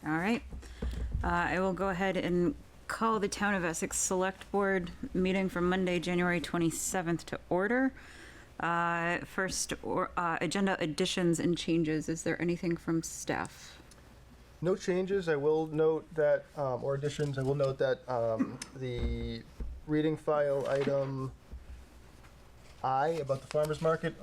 All right. I will go ahead and call the Town of Essex Select Board meeting for Monday, January 27th to order. First, agenda additions and changes. Is there anything from staff? No changes. I will note that, or additions, I will note that the reading file item I about the farmer's market,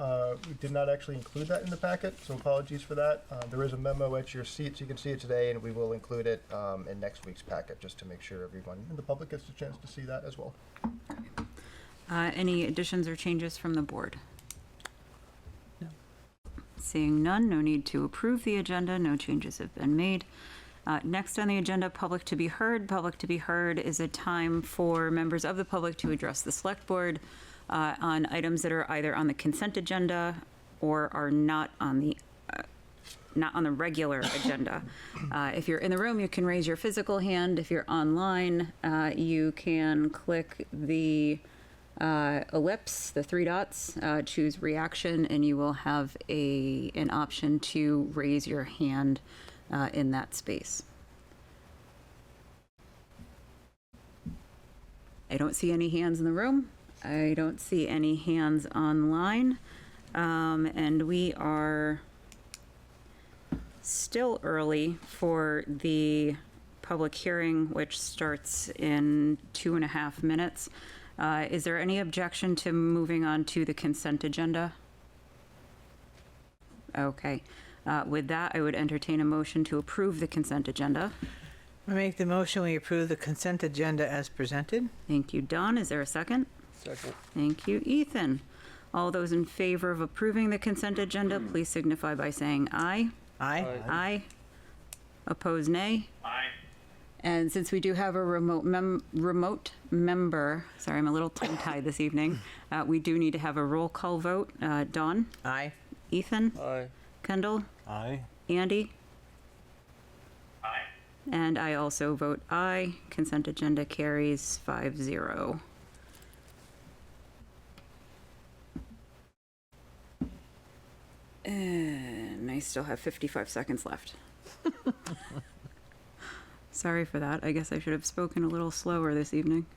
we did not actually include that in the packet, so apologies for that. There is a memo at your seat, so you can see it today, and we will include it in next week's packet, just to make sure everyone in the public gets a chance to see that as well. Any additions or changes from the board? No. Seeing none, no need to approve the agenda. No changes have been made. Next on the agenda, public to be heard. Public to be heard is a time for members of the public to address the select board on items that are either on the consent agenda or are not on the regular agenda. If you're in the room, you can raise your physical hand. If you're online, you can click the ellipse, the three dots, choose reaction, and you will have an option to raise your hand in that space. I don't see any hands in the room. I don't see any hands online. And we are still early for the public hearing, which starts in 2.5 minutes. Is there any objection to moving on to the consent agenda? Okay. With that, I would entertain a motion to approve the consent agenda. I make the motion we approve the consent agenda as presented. Thank you, Don. Is there a second? Second. Thank you, Ethan. All those in favor of approving the consent agenda, please signify by saying aye. Aye. Aye. Opposed, nay. Aye. And since we do have a remote member, sorry, I'm a little tongue-tied this evening, we do need to have a roll call vote. Dawn? Aye. Ethan? Aye. Kendall? Aye. Andy? Aye. And I also vote aye. Consent agenda carries 5-0. And I still have 55 seconds left. Sorry for that. I guess I should have spoken a little slower this evening.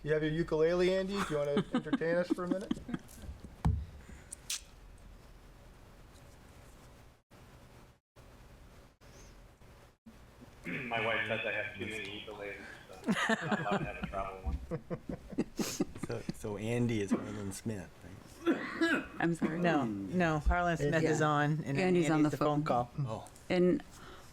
You have your ukulele, Andy? Do you want to entertain us for a minute? My wife says I have too many ukuleles, so I'm not allowed to have a travel one. So Andy is Harlan Smith, right? I'm sorry. No, Harlan Smith is on, and Andy's on the phone call. Oh. And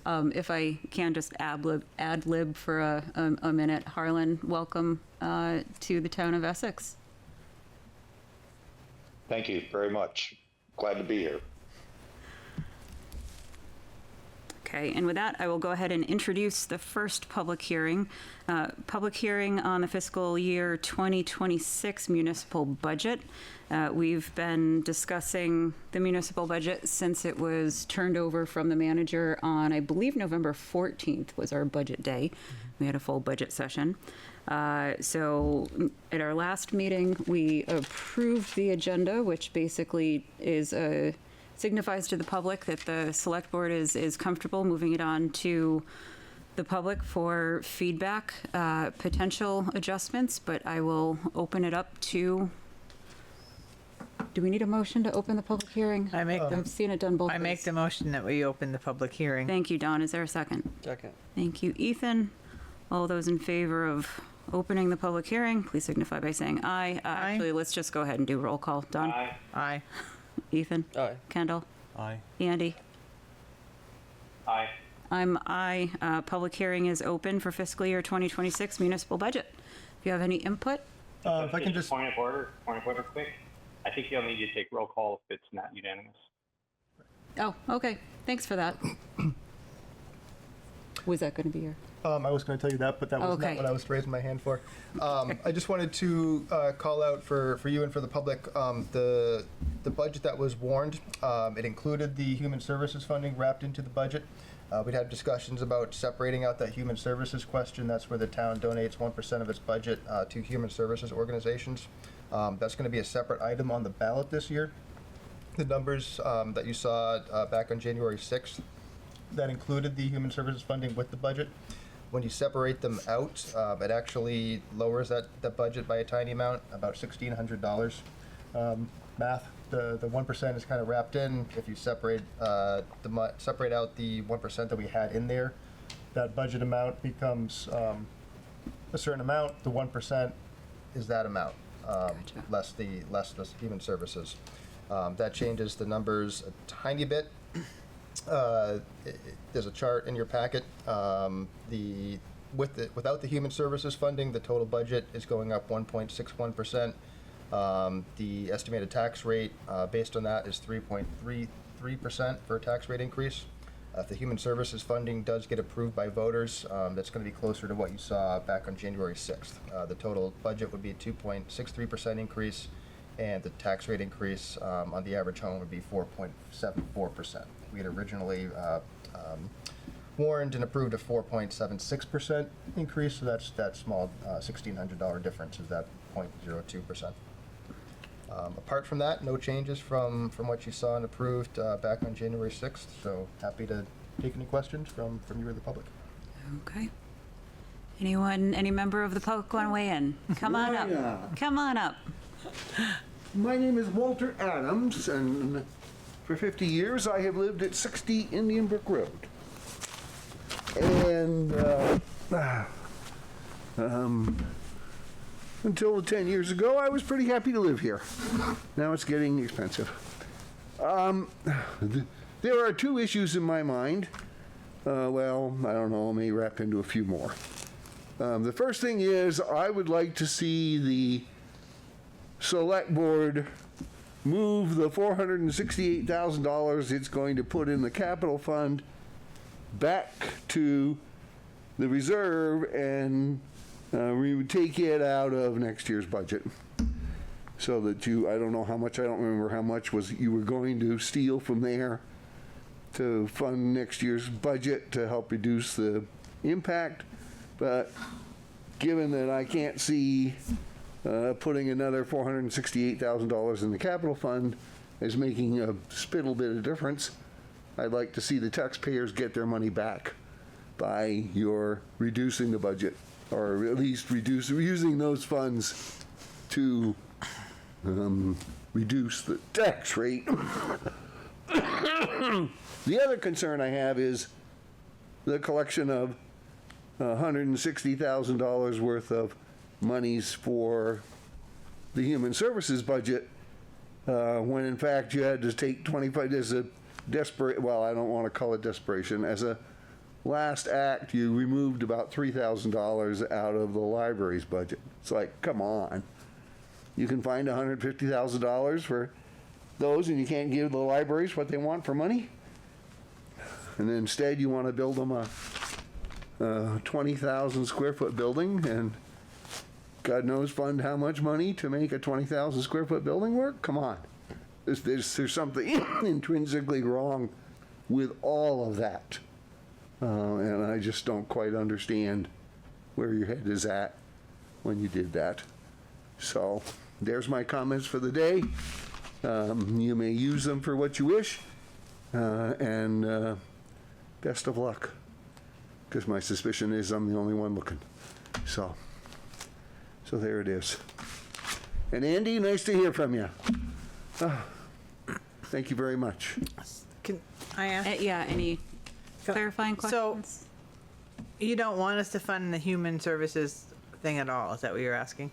if I can just ad lib for a minute, Harlan, welcome to the town of Essex. Thank you very much. Glad to be here. Okay, and with that, I will go ahead and introduce the first public hearing. Public hearing on the fiscal year 2026 municipal budget. We've been discussing the municipal budget since it was turned over from the manager on, I believe, November 14th was our budget day. We had a full budget session. So at our last meeting, we approved the agenda, which basically signifies to the public that the select board is comfortable moving it on to the public for feedback, potential adjustments, but I will open it up to. Do we need a motion to open the public hearing? I've seen it done both ways. I make the motion that we open the public hearing. Thank you, Don. Is there a second? Second. Thank you, Ethan. All those in favor of opening the public hearing, please signify by saying aye. Aye. Actually, let's just go ahead and do roll call. Don? Aye. Aye. Ethan? Aye. Kendall? Aye. Andy? Aye. I'm aye. Public hearing is open for fiscal year 2026 municipal budget. If you have any input? If I can just... Point of order quick. I think you'll need to take roll call if it's not unanimous. Oh, okay. Thanks for that. Was that going to be your? I was going to tell you that, but that was Okay. not what I was raising my hand for. I just wanted to call out for you and for the public the budget that was warned. It included the human services funding wrapped into the budget. We'd had discussions about separating out that human services question. That's where the town donates 1% of its budget to human services organizations. That's going to be a separate item on the ballot this year. The numbers that you saw back on January 6th, that included the human services funding with the budget. When you separate them out, it actually lowers that budget by a tiny amount, about $1,600. Math, the 1% is kind of wrapped in. If you separate separate out the 1% that we had in there, that budget amount becomes a certain amount. The 1% is that amount, less the human services. That changes the numbers a tiny bit. There's a chart in your packet. Without the human services funding, the total budget is going up 1.61%. The estimated tax rate based on that is 3.33% for a tax rate increase. If the human services funding does get approved by voters, that's going to be closer to what you saw back on January 6th. The total budget would be a 2.63% increase, and the tax rate increase on the average home would be 4.74%. We had originally warned and approved a 4.76% increase, so that's that small $1,600 difference is that 0.02%. Apart from that, no changes from what you saw and approved back on January 6th, so happy to take any questions from you or the public. Okay. Any member of the public want to weigh in? Come on up. Come on up. My name is Walter Adams, and for 50 years I have lived at 60 Indian Brook Road. And until 10 years ago, I was pretty happy to live here. Now it's getting expensive. There are two issues in my mind. Well, I don't know, may wrap into a few more. The first thing is I would like to see the Select Board move the $468,000 it's going to put in the capital fund back to the reserve, and we would take it out of next year's budget. So that I don't know how much, I don't remember how much was you were going to steal from there to fund next year's budget to help reduce the impact. But given that I can't see putting another $468,000 in the capital fund is making a spittle bit of difference, I'd like to see the taxpayers get their money back by your reducing the budget, or at least using those funds to reduce the tax rate. The other concern I have is the collection of $160,000 worth of monies for the human services budget, when in fact you had to take 25 as a desperate, well, I don't want to call it desperation, as a last act, you removed about $3,000 out of the library's budget. It's like, come on. You can find $150,000 for those, and you can't give the libraries what they want for money? And instead you want to build them a 20,000 square foot building, and God knows fund how much money to make a 20,000 square foot building work? Come on. There's something intrinsically wrong with all of that. And I just don't quite understand where your head is at when you did that. So there's my comments for the day. You may use them for what you wish. And best of luck. Because my suspicion is I'm the only one looking. So there it is. And Andy, nice to hear from you. Thank you very much. Can I ask? Yeah, any clarifying questions? You don't want us to fund the human services thing at all? Is that what you're asking?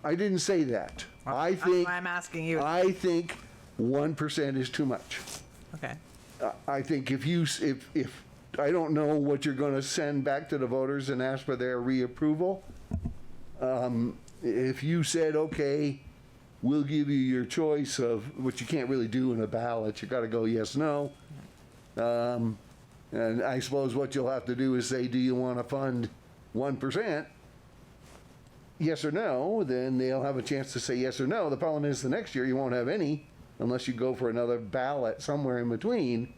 I didn't say that. I think I'm asking you. I think 1% is too much. Okay. I think if I don't know what you're going to send back to the voters and ask for their reapproval. If you said, okay, we'll give you your choice of, which you can't really do in a ballot, you got to go yes, no. And I suppose what you'll have to do is say, do you want to fund 1%? Yes or no, then they'll have a chance to say yes or no. The problem is the next year you won't have any unless you go for another ballot somewhere in between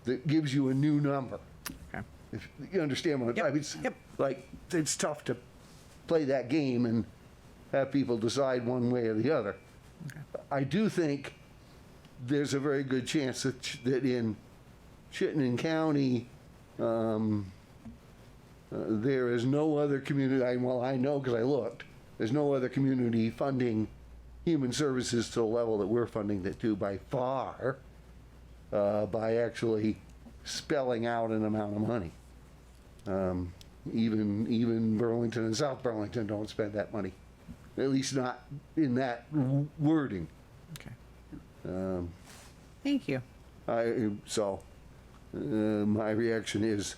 that gives you a new number. Okay. If you understand what I'm Yep. saying. It's Yep. like, it's tough to play that game and have people decide one way or the other. I do think there's a very good chance that in Chittenden County, there is no other community, well, I know because I looked, there's no other community funding human services to the level that we're funding it to by far, by actually spelling out an amount of money. Even Burlington and South Burlington don't spend that money, at least not in that wording. Okay. Thank you. My reaction is,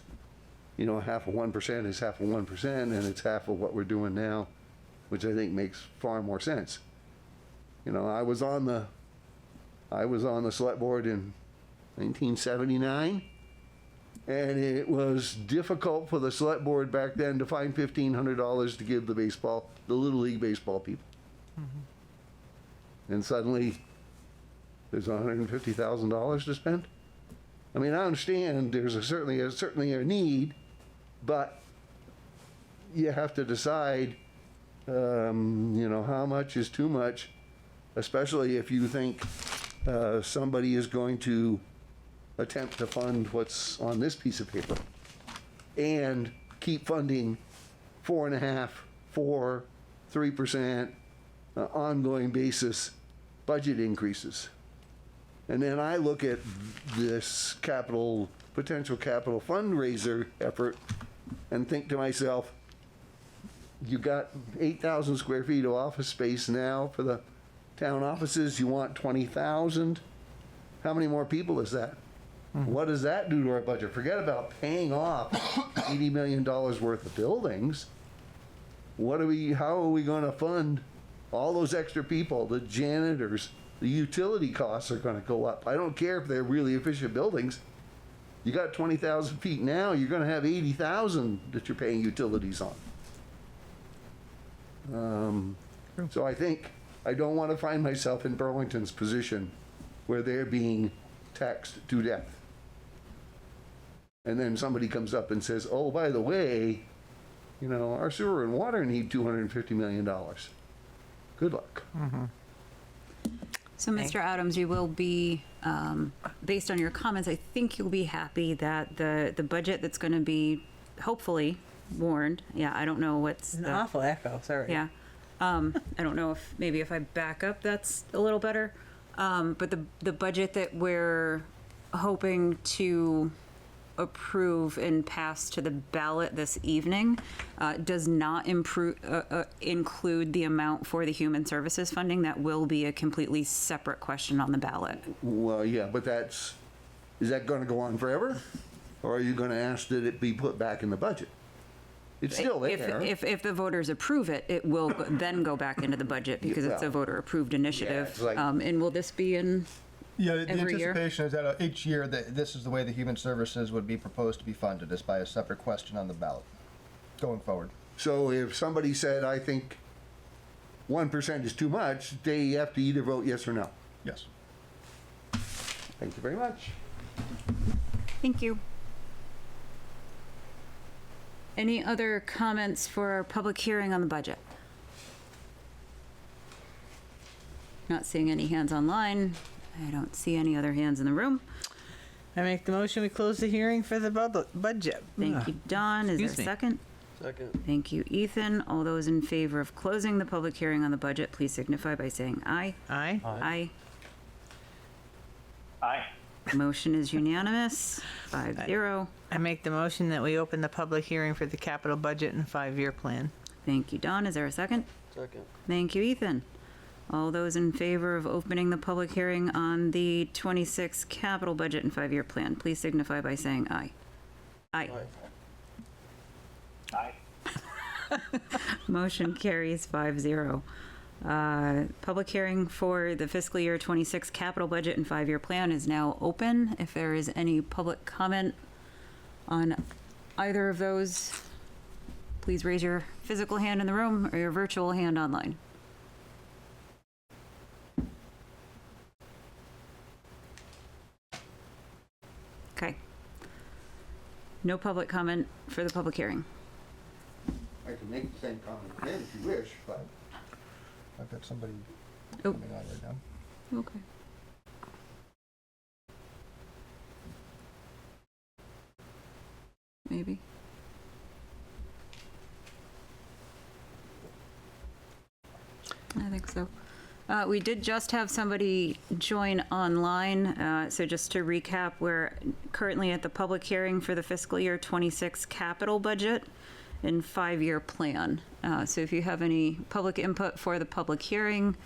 half of 1% is half of 1%, and it's half of what we're doing now, which I think makes far more sense. I was on the select board in 1979, and it was difficult for the select board back then to find $1,500 to give the Little League baseball people. And suddenly, there's $150,000 to spend. I mean, I understand there's certainly a need, but you have to decide, how much is too much, especially if you think somebody is going to attempt to fund what's on this piece of paper and keep funding 4.5%, 4%, 3% ongoing basis budget increases. And then I look at this potential capital fundraiser effort and think to myself, you got 8,000 square feet of office space now for the town offices. You want 20,000. How many more people is that? What does that do to our budget? Forget about paying off $80 million worth of buildings. How are we going to fund all those extra people, the janitors? The utility costs are going to go up. I don't care if they're really efficient buildings. You got 20,000 feet now, you're going to have 80,000 that you're paying utilities on. So I think I don't want to find myself in Burlington's position where they're being taxed to death. And then somebody comes up and says, oh, by the way, our sewer and water need $250 million. Good luck. So, Mr. Adams, you will be, based on your comments, I think you'll be happy that the budget that's going to be hopefully warned. Yeah, I don't know what's An the, awful echo, sorry. yeah. I don't know if maybe if I back up, that's a little better. But the budget that we're hoping to approve and pass to the ballot this evening does not include the amount for the human services funding. That will be a completely separate question on the ballot. Well, yeah, but is that going to go on forever? Or are you going to ask that it be put back in the budget? It's still there. If the voters approve it, it will then go back into the budget because it's a voter-approved initiative. it's like- And will this be in? Yeah, the Every year? anticipation is that each year, this is the way the human services would be proposed to be funded, is by a separate question on the ballot going forward. So if somebody said, I think 1% is too much, they have to either vote yes or no. Yes. Thank you very much. Thank you. Any other comments for our public hearing on the budget? Not seeing any hands online. I don't see any other hands in the room. I make the motion, we close the hearing for the budget. Thank you, Don. Is there a Excuse me. second? Second. Thank you, Ethan. All those in favor of closing the public hearing on the budget, please signify by saying aye. Aye. Aye. Aye. Motion is unanimous, 5-0. I make the motion that we open the public hearing for the capital budget and 5-year plan. Thank you, Don. Is there a second? Second. Thank you, Ethan. All those in favor of opening the public hearing on the 26 capital budget and 5-year plan, please signify by saying aye. Aye. Aye. Motion carries 5-0. Public hearing for the fiscal year 26 capital budget and 5-year plan is now open. If there is any public comment on either of those, please raise your physical hand in the room or your virtual hand online. Okay. No public comment for the public hearing. I can make the same comment again if you wish, but I've got somebody Oh. coming on right now. Okay. Maybe. I think so. We did just have somebody join online. So just to recap, we're currently at the public hearing for the fiscal year 26 capital budget and 5-year plan. So if you have any public input for the public hearing,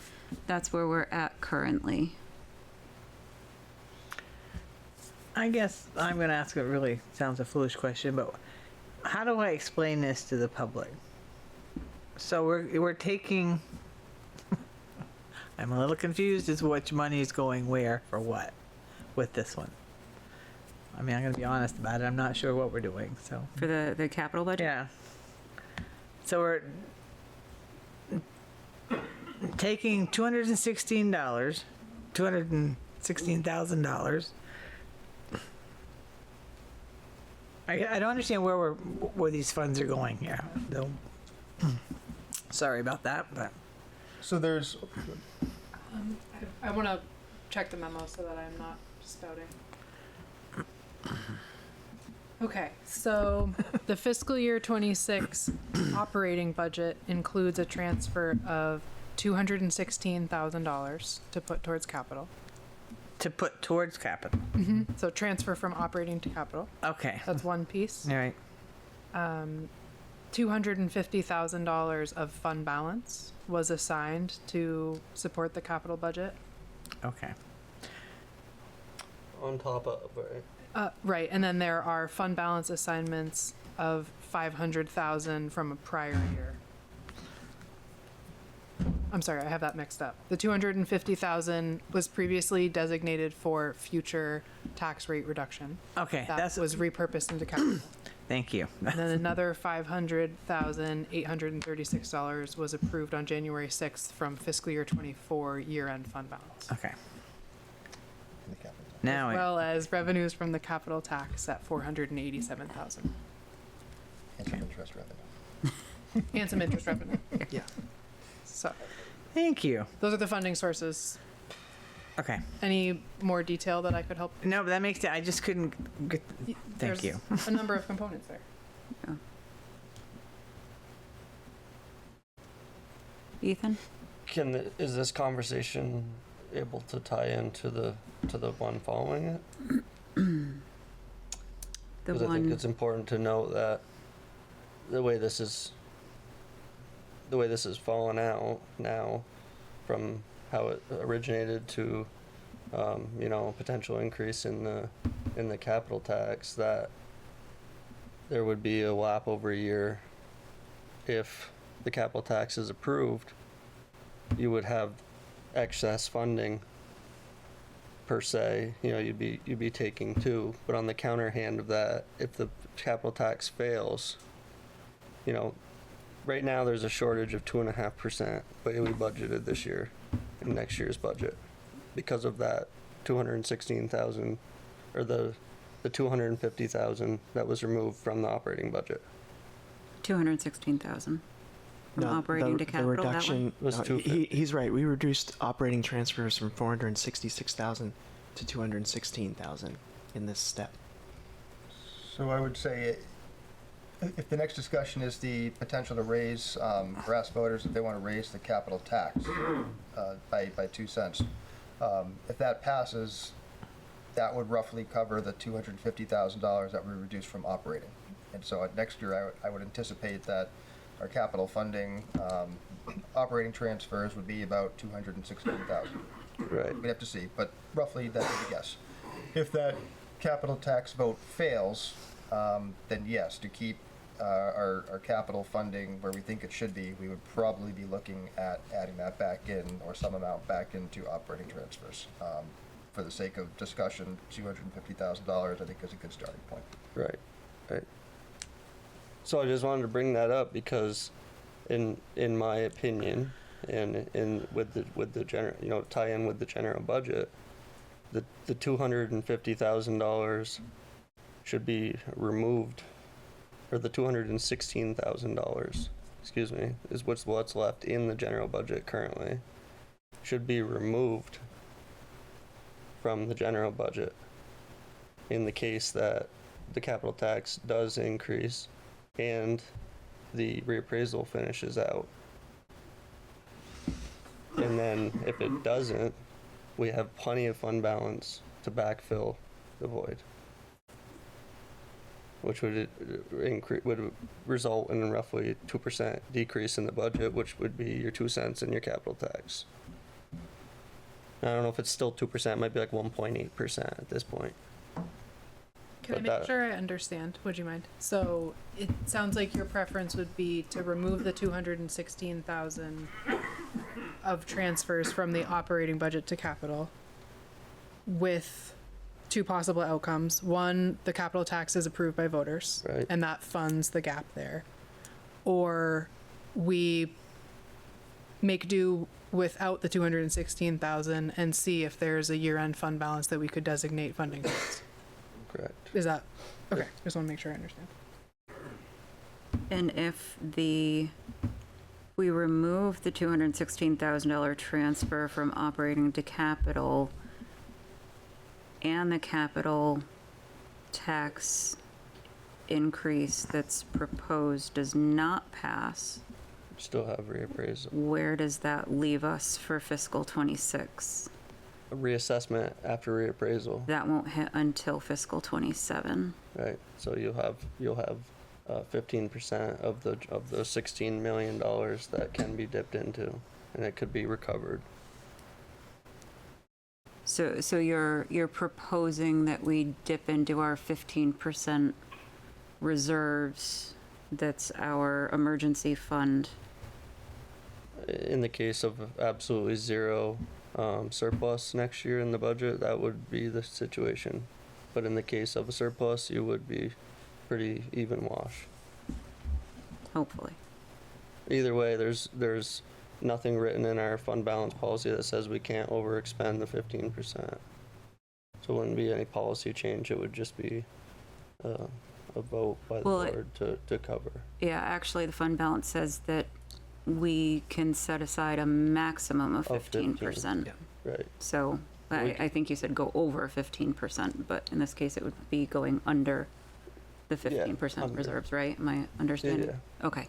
that's where we're at currently. I guess I'm going to ask, it really sounds a foolish question, but how do I explain this to the public? So we're taking, I'm a little confused as to which money is going where for what with this one. I mean, I'm going to be honest about it. I'm not sure what we're doing, so. For the capital budget? Yeah. So we're taking $216,000. I don't understand where these funds are going here, though. Sorry about that, but So there's, I want to check the memo so that I'm not spouting. Okay, so the fiscal year 26 operating budget includes a transfer of $216,000 to put towards capital. to put towards capital. So transfer from operating to capital. Okay. That's one piece. All right. $250,000 of fund balance was assigned to support the capital budget. Okay. On top of, right? Right, and then there are fund balance assignments of $500,000 from a prior year. I'm sorry, I have that mixed up. The $250,000 was previously designated for future tax rate reduction. Okay. That was repurposed into capital. Thank you. And then another $500,836 was approved on January 6th from fiscal year 24 year-end fund balance. Okay. Now As well as revenues from the capital tax at $487,000. and some interest revenue. And some interest revenue. Yeah. So thank you. those are the funding sources. Okay. Any more detail that I could help? No, but that makes it. I just couldn't get. Thank There's you. a number of components there. Ethan? Is this conversation able to tie into the one following it? The Because I think one, it's important to note that the way this is fallen out now, from how it originated to, potential increase in the capital tax, that there would be a lap over a year. If the capital tax is approved, you would have excess funding per se. You'd be taking two. But on the counter hand of that, if the capital tax fails, right now there's a shortage of 2.5% way we budgeted this year in next year's budget because of that 216,000 or the 250,000 that was removed from the operating budget. 216,000 from operating to capital, The reduction Was 250. he's right. We reduced operating transfers from 466,000 to 216,000 in this step. So I would say, if the next discussion is the potential to raise, or ask voters if they want to raise the capital tax by 2 cents, if that passes, that would roughly cover the $250,000 that we reduced from operating. And so next year, I would anticipate that our capital funding, operating transfers would be about 216,000. Right. We'd have to see, but roughly that's a guess. If that capital tax vote fails, then yes, to keep our capital funding where we think it should be, we would probably be looking at adding that back in, or some amount back into operating transfers. For the sake of discussion, $250,000 I think is a good starting point. Right. So I just wanted to bring that up because, in my opinion, and with the general, tie in with the general budget, the $250,000 should be removed, or the $216,000 excuse me, is what's left in the general budget currently should be removed from the general budget in the case that the capital tax does increase and the reappraisal finishes out. And then if it doesn't, we have plenty of fund balance to backfill the void, which would would result in a roughly 2% decrease in the budget, which would be your 2 cents in your capital tax. I don't know if it's still 2%, it might be like 1.8% at this point. Can I But make that- sure I understand? Would you mind? So it sounds like your preference would be to remove the 216,000 of transfers from the operating budget to capital with two possible outcomes. One, the capital tax is approved by voters, Right. and that funds the gap there. Or we make do without the 216,000 and see if there's a year-end fund balance that we could designate funding towards. Correct. Is that okay? Just want to make sure I understand. And if we remove the $216,000 transfer from operating to capital and the capital tax increase that's proposed does not pass, Still have reappraisal. where does that leave us for fiscal '26? A reassessment after reappraisal, That won't hit until fiscal '27. right? So you'll have 15% of the $16 million that can be dipped into, and it could be recovered. So you're proposing that we dip into our 15% reserves, that's our emergency fund. In the case of absolutely zero surplus next year in the budget, that would be the situation. But in the case of a surplus, you would be pretty even wash. Hopefully. Either way, there's nothing written in our fund balance policy that says we can't overexpend the 15%. So it wouldn't be any policy change, it would just be a vote by the board to cover. Yeah, actually, the fund balance says that we can set aside a maximum of 15%. Right. So I think you said go over 15%, but in this case, it would be going under the 15% under. reserves, right? Am I understanding? Yeah. Okay.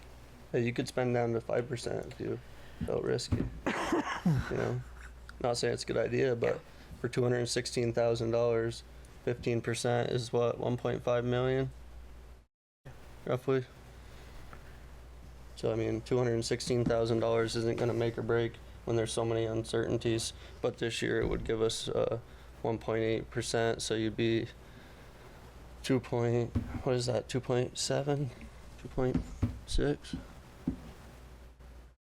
Hey, you could spend down to 5% if you felt risky. You know, not saying it's a good idea, but for $216,000, 15% is what, 1.5 million, roughly. So I mean, $216,000 isn't going to make or break when there's so many uncertainties. But this year it would give us 1.8%, so you'd be 2.7, 2.6.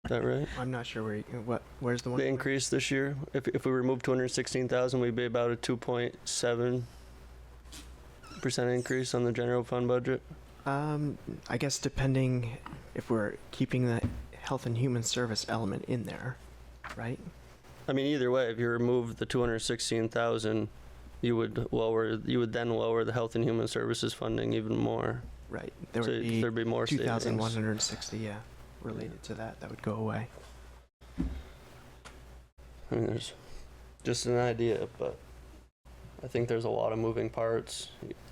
Is that right? I'm not sure where's the one? The increase this year, if we remove 216,000, we'd be about a 2.7% increase on the general fund budget. I guess depending if we're keeping the health and human service element in there, right? I mean, either way, if you remove the 216,000, you would then lower the health and human services funding even more. Right. There So would be there'd be more savings. 2,160, yeah, related to that. That would go away. I mean, there's just an idea, but I think there's a lot of moving parts.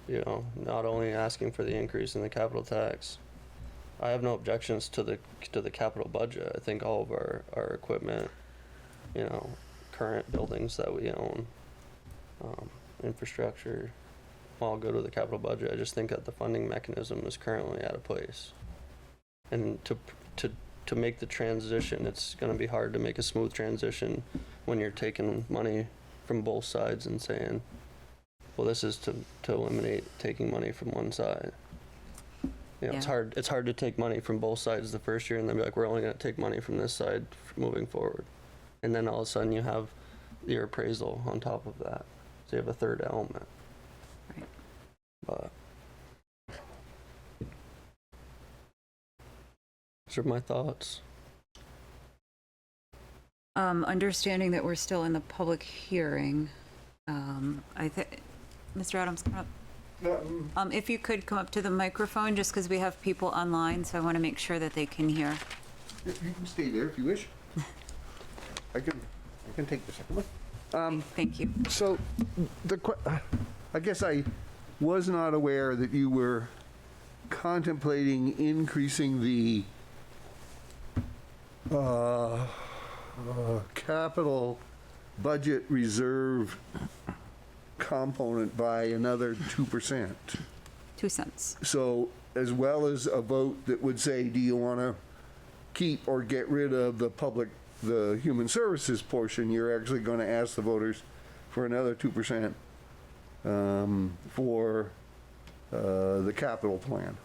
You know, not only asking for the increase in the capital tax. I have no objections to the capital budget. I think all of our equipment, you know, current buildings that we own, infrastructure, all go to the capital budget. I just think that the funding mechanism is currently out of place. And to make the transition, it's going to be hard to make a smooth transition when you're taking money from both sides and saying, well, this is to eliminate taking money from one side. You know, Yeah. it's hard to take money from both sides the first year and then be like, we're only going to take money from this side moving forward. And then all of a sudden you have your appraisal on top of that. So you have a third element. Right. But those are my thoughts. Understanding that we're still in the public hearing, Mr. Adams, come up. If you could come up to the microphone, just because we have people online, so I want to make sure that they can hear. You can stay there if you wish. I can take the second one. Thank you. So, I guess I was not aware that you were contemplating increasing the capital budget reserve component by another 2%. 2 cents. So, as well as a vote that would say, do you want to keep or get rid of the human services portion, you're actually going to ask the voters for another 2% for the capital plan.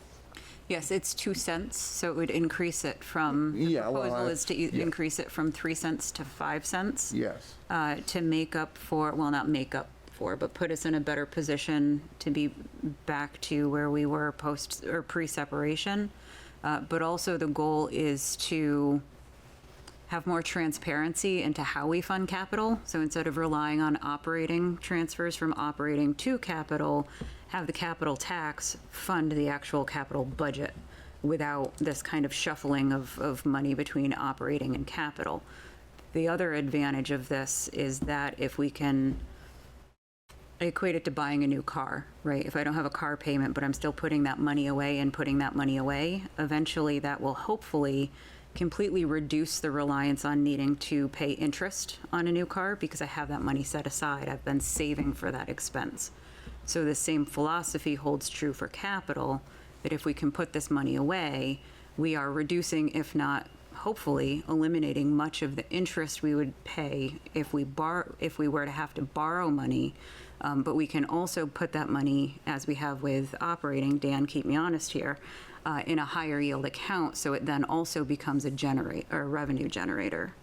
Yes, it's 2 cents, so it would increase it from, the Yeah, well, proposal is to yeah. increase it from 3 cents to 5 cents. Yes. To make up for, well, not make up for, but put us in a better position to be back to where we were post or pre-separation. But also the goal is to have more transparency into how we fund capital. So instead of relying on operating transfers from operating to capital, have the capital tax fund the actual capital budget without this kind of shuffling of money between operating and capital. The other advantage of this is that if we can, I equate it to buying a new car, right? If I don't have a car payment, but I'm still putting that money away and putting that money away, eventually that will hopefully completely reduce the reliance on needing to pay interest on a new car because I have that money set aside. I've been saving for that expense. So the same philosophy holds true for capital, that if we can put this money away, we are reducing, if not hopefully eliminating much of the interest we would pay if we were to have to borrow money. But we can also put that money, as we have with operating, Dan, keep me honest here, in a higher yield account, so it then also becomes a revenue generator,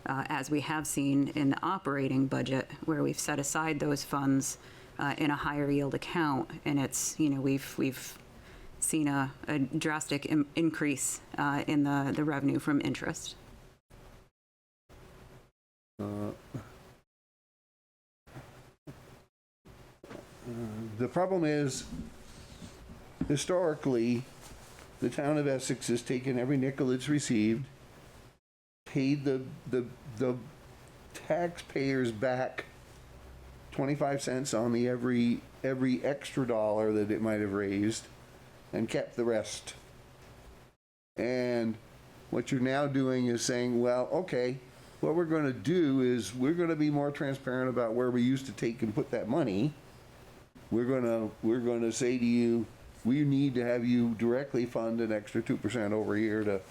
as we have seen in the operating budget, where we've set aside those funds in a higher yield account, and it's, we've seen a drastic increase in the revenue from interest. The problem is, historically, the town of Essex has taken every nickel it's received, paid the taxpayers back 25 cents on the every extra dollar that it might have raised, and kept the rest. And what you're now doing is saying, well, okay, what we're going to do is we're going to be more transparent about where we used to take and put that money. We're going to say to you, we need to have you directly fund an extra 2% over here to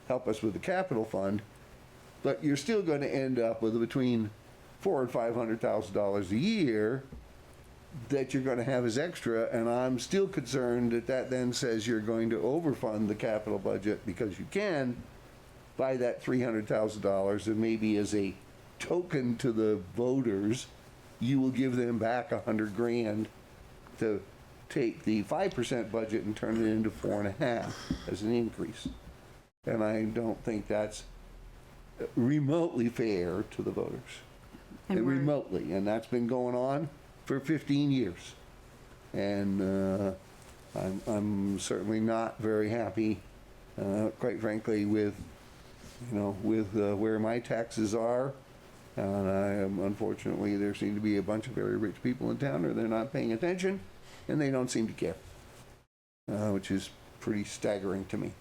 help us with the capital fund, but you're still going to end up with between $400,000 and $500,000 a year that you're going to have as extra, and I'm still concerned that then says you're going to overfund the capital budget because you can by that $300,000, and maybe as a token to the voters, you will give them back $100,000 to take the 5% budget and turn it into 4.5 as an increase. And I don't think that's remotely fair to the voters. And remotely, and that's been going on for 15 years. And I'm certainly not very happy, quite frankly, with where my taxes are. And unfortunately, there seem to be a bunch of very rich people in town, or they're not paying attention, and they don't seem to care, which is pretty staggering to me.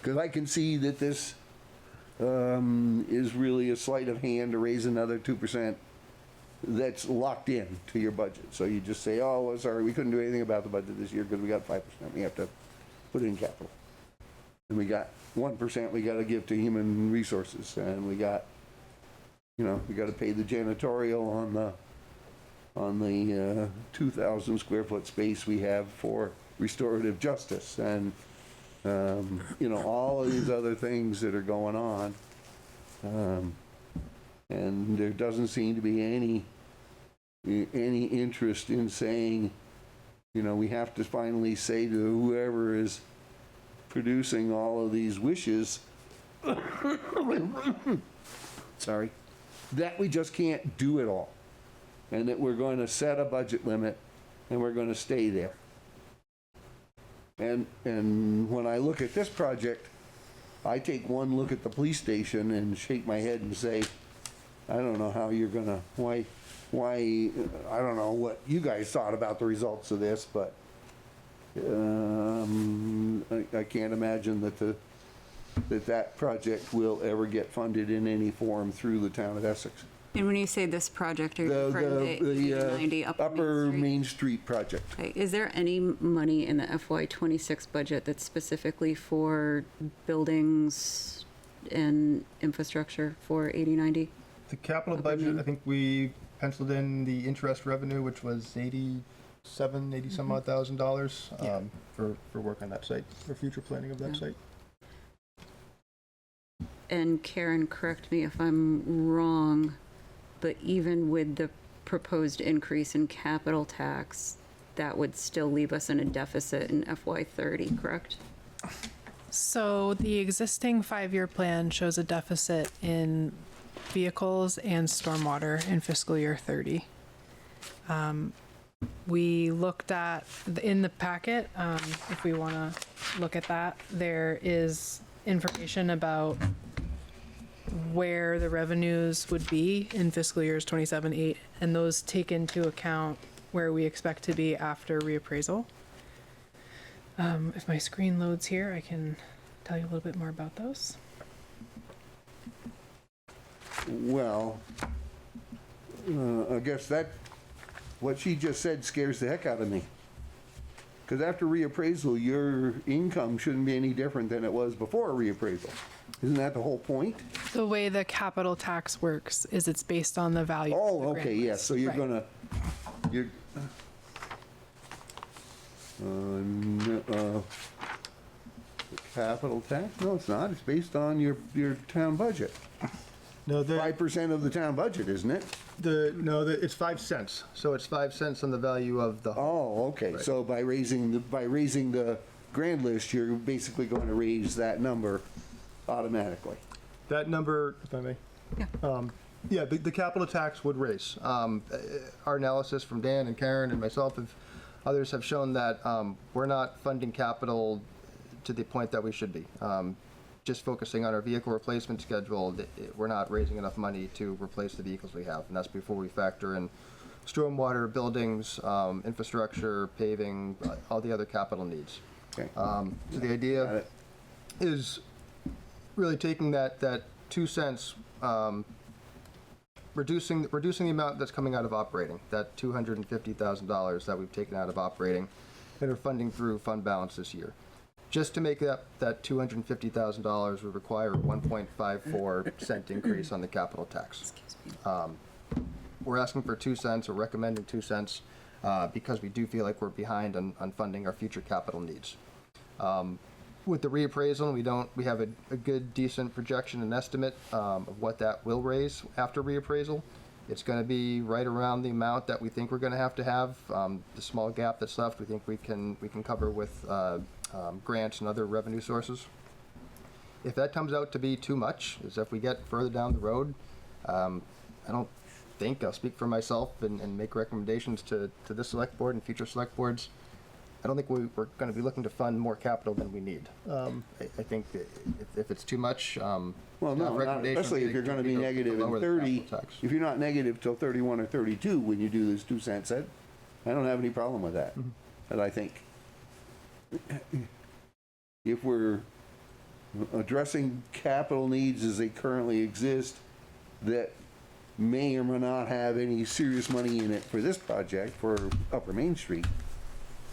Because I can see that this is really a sleight of hand to raise another 2% that's locked in to your budget. So you just say, oh, well, sorry, we couldn't do anything about the budget this year because we got 5%. We have to put it in capital. And we got 1% we got to give to human resources, and we got, we got to pay the janitorial on the 2,000 square foot space we have for restorative justice, and all of these other things that are going on, and there doesn't seem to be any interest in saying, we have to finally say to whoever is producing all of these wishes, sorry, that we just can't do it all. and that we're going to set a budget limit, and we're going to stay there. And when I look at this project, I take one look at the police station and shake my head and say, I don't know how you're gonna, why, I don't know what you guys thought about the results of this, but I can't imagine that project will ever get funded in any form through the town of Essex. And when you say this project, are you referring to The 90 Upper Main Street project. Okay. Is there any money in the FY26 budget that's specifically for buildings and infrastructure for 8090? The capital budget, I think we penciled in the interest revenue, which was 80 some odd $1,000 for work on that site, for future planning of that site. And Karen, correct me if I'm wrong, but even with the proposed increase in capital tax, that would still leave us in a deficit in FY30, correct? So the existing 5-year plan shows a deficit in vehicles and stormwater in fiscal year 30. We looked at, in the packet, if we want to look at that, there is information about where the revenues would be in fiscal years 27-8, and those take into account where we expect to be after reappraisal. If my screen loads here, I can tell you a little bit more about those. Well, I guess what she just said scares the heck out of me. Because after reappraisal, your income shouldn't be any different than it was before reappraisal. Isn't that the whole point? The way the capital tax works is it's based on the value. Oh, of the okay, grant yes, list. so you're Right. gonna, you're, the capital tax? No, it's not, it's based on your town budget. No, 5% of the town budget, isn't it? it's 5 cents. So it's 5 cents on the value of the. Oh, okay, Right. so by raising the grand list, you're basically going to raise that number automatically. That number, if I may. Yeah. The capital tax would raise. Our analysis from Dan and Karen and myself, others have shown that we're not funding capital to the point that we should be. Just focusing on our vehicle replacement schedule, we're not raising enough money to replace the vehicles we have, and that's before we factor in stormwater, buildings, infrastructure, paving, all the other capital needs. Okay. So the idea is really taking that 2 cents, reducing the amount that's coming out of operating, that $250,000 that we've taken out of operating and are funding through fund balance this year. Just to make that $250,000 would require a 1.54 cent increase on the capital tax. We're asking for 2 cents, or recommending 2 cents, because we do feel like we're behind on funding our future capital needs. With the reappraisal, we have a good, decent projection and estimate of what that will raise after reappraisal. It's going to be right around the amount that we think we're going to have. The small gap that's left, we think we can cover with grants and other revenue sources. If that comes out to be too much, is if we get further down the road, I don't think, I'll speak for myself and make recommendations to this select board and future select boards. I don't think we're going to be looking to fund more capital than we need. I think that if it's too much, Well, no, not recommendation especially if you're going to be negative in lower the 30. capital tax. If you're not negative till 31 or 32 when you do this 2 cent set, I don't have any problem with that. But I think if we're addressing capital needs as they currently exist that may or may not have any serious money in it for this project, for Upper Main Street,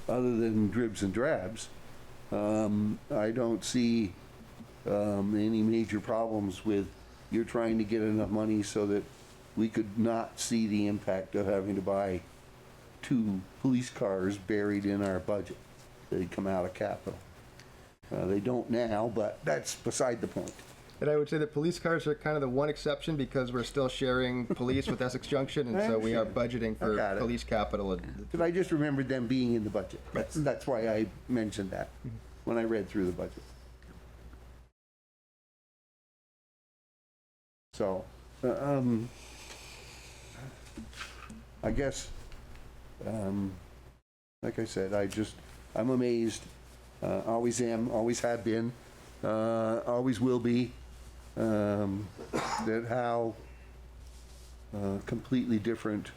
other than dribs and drabs, I don't see any major problems with you're trying to get enough money so that we could not see the impact of having to buy 2 police cars buried in our budget. They come out of capital. They don't now, but that's beside the point. And I would say that police cars are kind of the one exception because we're still sharing police with Essex Junction, and so we are budgeting for got it. police capital. But I just remembered them being in the budget. That's why I mentioned that when I read through the budget. So, I guess, like I said, I'm amazed. Always am, always have been, always will be, that how completely different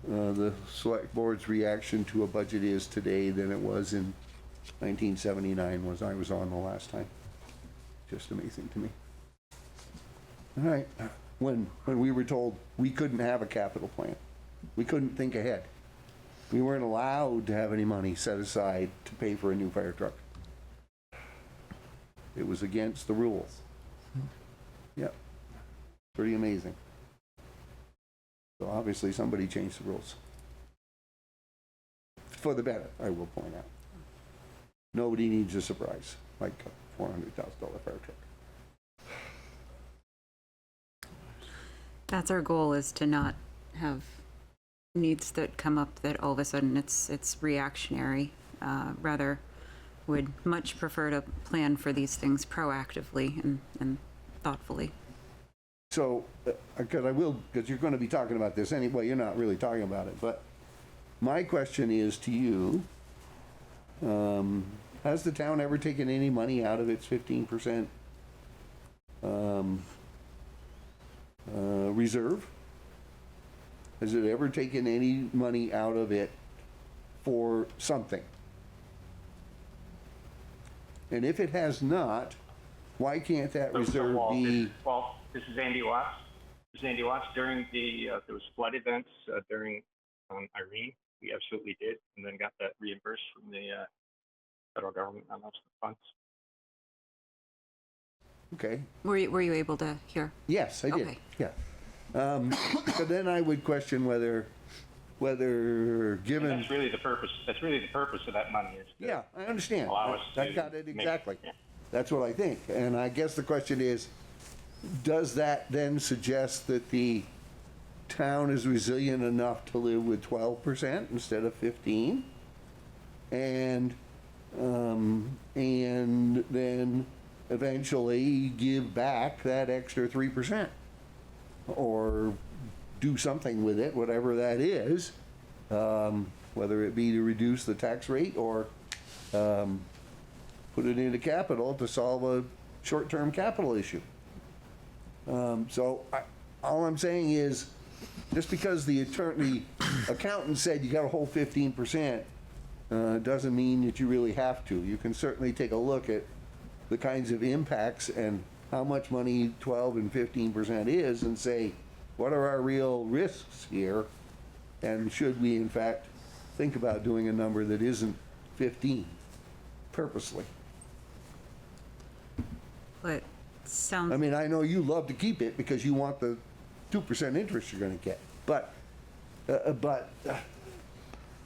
the select board's reaction to a budget is today than it was in 1979 was I was on the last time. Just amazing to me. All right, when we were told we couldn't have a capital plan, we couldn't think ahead. We weren't allowed to have any money set aside to pay for a new fire truck. It was against the rules. Yep, pretty amazing. So obviously somebody changed the rules. For the better, I will point out. Nobody needs a surprise, like a $400,000 fire truck. That's our goal, is to not have needs that come up that all of a sudden it's reactionary. Rather, would much prefer to plan for these things proactively and thoughtfully. So, because you're going to be talking about this anyway, you're not really talking about it, but my question is to you, has the town ever taken any money out of its 15% reserve? Has it ever taken any money out of it for something? And if it has not, why can't that reserve be... Well, this is Andy Watts. This is Andy Watts. During there was flood events during Irene. We absolutely did, and then got that reimbursed from the federal government on those funds. Okay. Were you able to hear? Yes, I did. Okay. Yeah. So then I would question whether given... And that's really the purpose. That's really the purpose of that money is to Yeah, I understand. allow us I to got it make- exactly. yeah. That's what I think. And I guess the question is, does that then suggest that the town is resilient enough to live with 12% instead of 15%? And then eventually give back that extra 3%? Or do something with it, whatever that is, whether it be to reduce the tax rate or put it into capital to solve a short-term capital issue. All I'm saying is, just because the accountant said you got to hold 15%, doesn't mean that you really have to. You can certainly take a look at the kinds of impacts and how much money 12 and 15% is and say, what are our real risks here? And should we, in fact, think about doing a number that isn't 15 purposely? But sounds. I mean, I know you love to keep it because you want the 2% interest you're going to get. But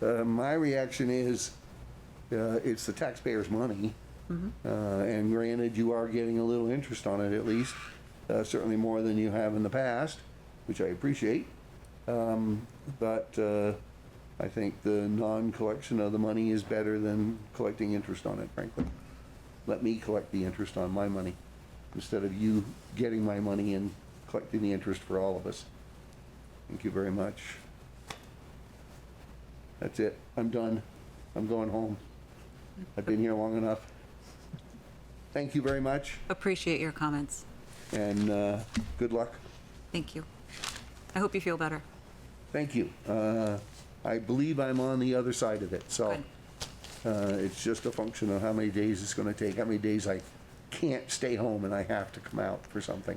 my reaction is it's the taxpayers' money. And granted, you are getting a little interest on it at least, certainly more than you have in the past, which I appreciate. But I think the non-collection of the money is better than collecting interest on it, frankly. Let me collect the interest on my money instead of you getting my money and collecting the interest for all of us. Thank you very much. That's it. I'm done. I'm going home. I've been here long enough. Thank you very much, Appreciate your comments. and good luck. Thank you. I hope you feel better. Thank you. I believe I'm on the other side of it, so it's just a function of how many days it's going to take, how many days I can't stay home and I have to come out for something.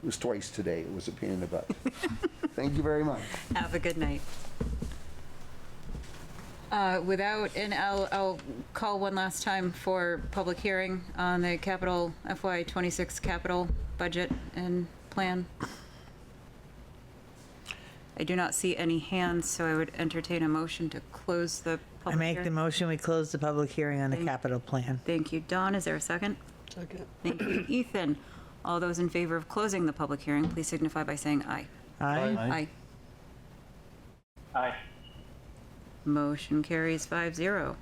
It was twice today. It was a pain in the butt. Thank you very much. Have a good night. I'll call one last time for public hearing on the capital FY26 capital budget and plan. I do not see any hands, so I would entertain a motion to close the I public make the hearing. motion, we close the public hearing on the capital plan. Thank you, Dawn. Is there a second? Second. Thank you, Ethan. All those in favor of closing the public hearing, please signify by saying aye. Aye? Aye. Aye. Motion carries 5-0.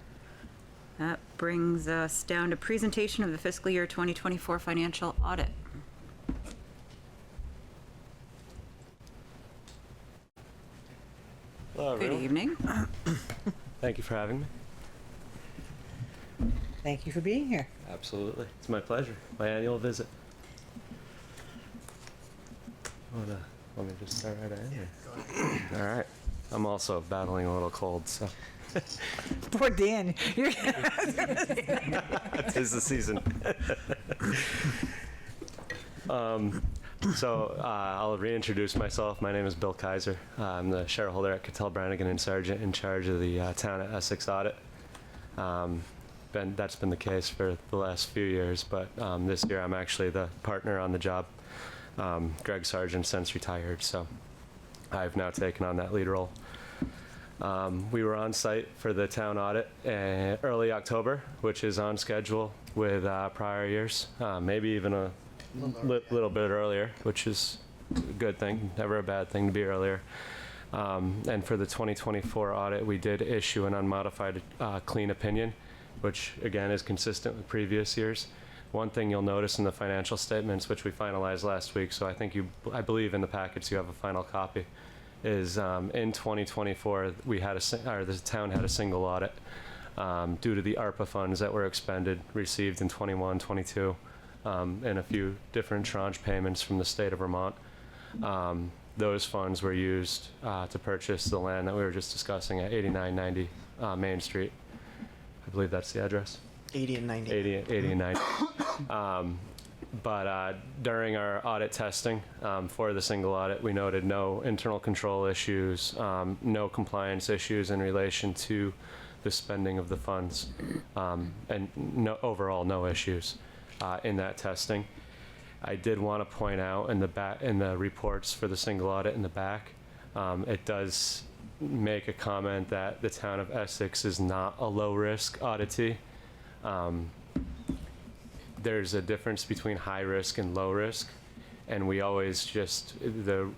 That brings us down to presentation of the fiscal year 2024 financial audit. Hello, Good everyone. evening. Thank you for having me. Thank you for being here. Absolutely. It's my pleasure. My annual visit. Let me just start right in here. All right. I'm also battling a little cold, so Poor Dan. You're it is the season. I'll reintroduce myself. My name is Bill Kaiser. I'm the shareholder at Cattell Brannigan and Sargent in charge of the town at Essex Audit. That's been the case for the last few years, but this year I'm actually the partner on the job. Greg Sargent since retired, so I've now taken on that lead role. We were on site for the town audit in early October, which is on schedule with prior years, maybe even a little bit earlier, which is a good thing, never a bad thing to be earlier. And for the 2024 audit, we did issue an unmodified clean opinion, which again is consistent with previous years. One thing you'll notice in the financial statements, which we finalized last week, so I believe in the packets you have a final copy, is in 2024 the town had a single audit due to the ARPA funds that were received in 21, 22, and a few different tranche payments from the state of Vermont. Those funds were used to purchase the land that we were just discussing at 8990 Main Street. I believe that's the address. 80 and 90. 80 and 90. But during our audit testing for the single audit, we noted no internal control issues, no compliance issues in relation to the spending of the funds, and overall no issues in that testing. I did want to point out in the reports for the single audit in the back, it does make a comment that the town of Essex is not a low-risk auditee. There's a difference between high risk and low risk, and we always the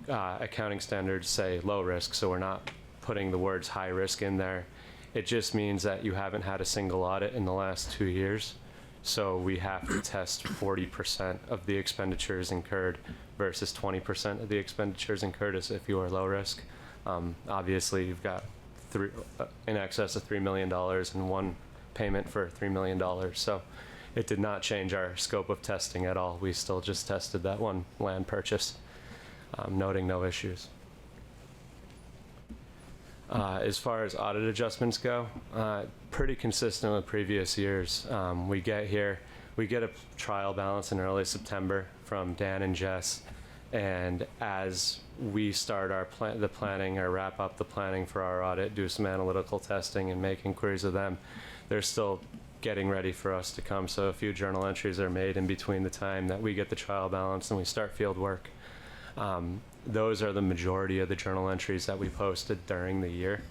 accounting standards say low risk, so we're not putting the words high risk in there. It just means that you haven't had a single audit in the last 2 years, so we have to test 40% of the expenditures incurred versus 20% of the expenditures incurred as if you are low risk. Obviously, you've got in excess of $3 million and one payment for $3 million, so it did not change our scope of testing at all. We still just tested that one land purchase, noting no issues. As far as audit adjustments go, pretty consistent with previous years. We get a trial balance in early September from Dan and Jess, and as we start the planning or wrap up the planning for our audit, do some analytical testing and make inquiries of them, they're still getting ready for us to come. So a few journal entries are made in between the time that we get the trial balance and we start field work. Those are the majority of the journal entries that we posted during the year,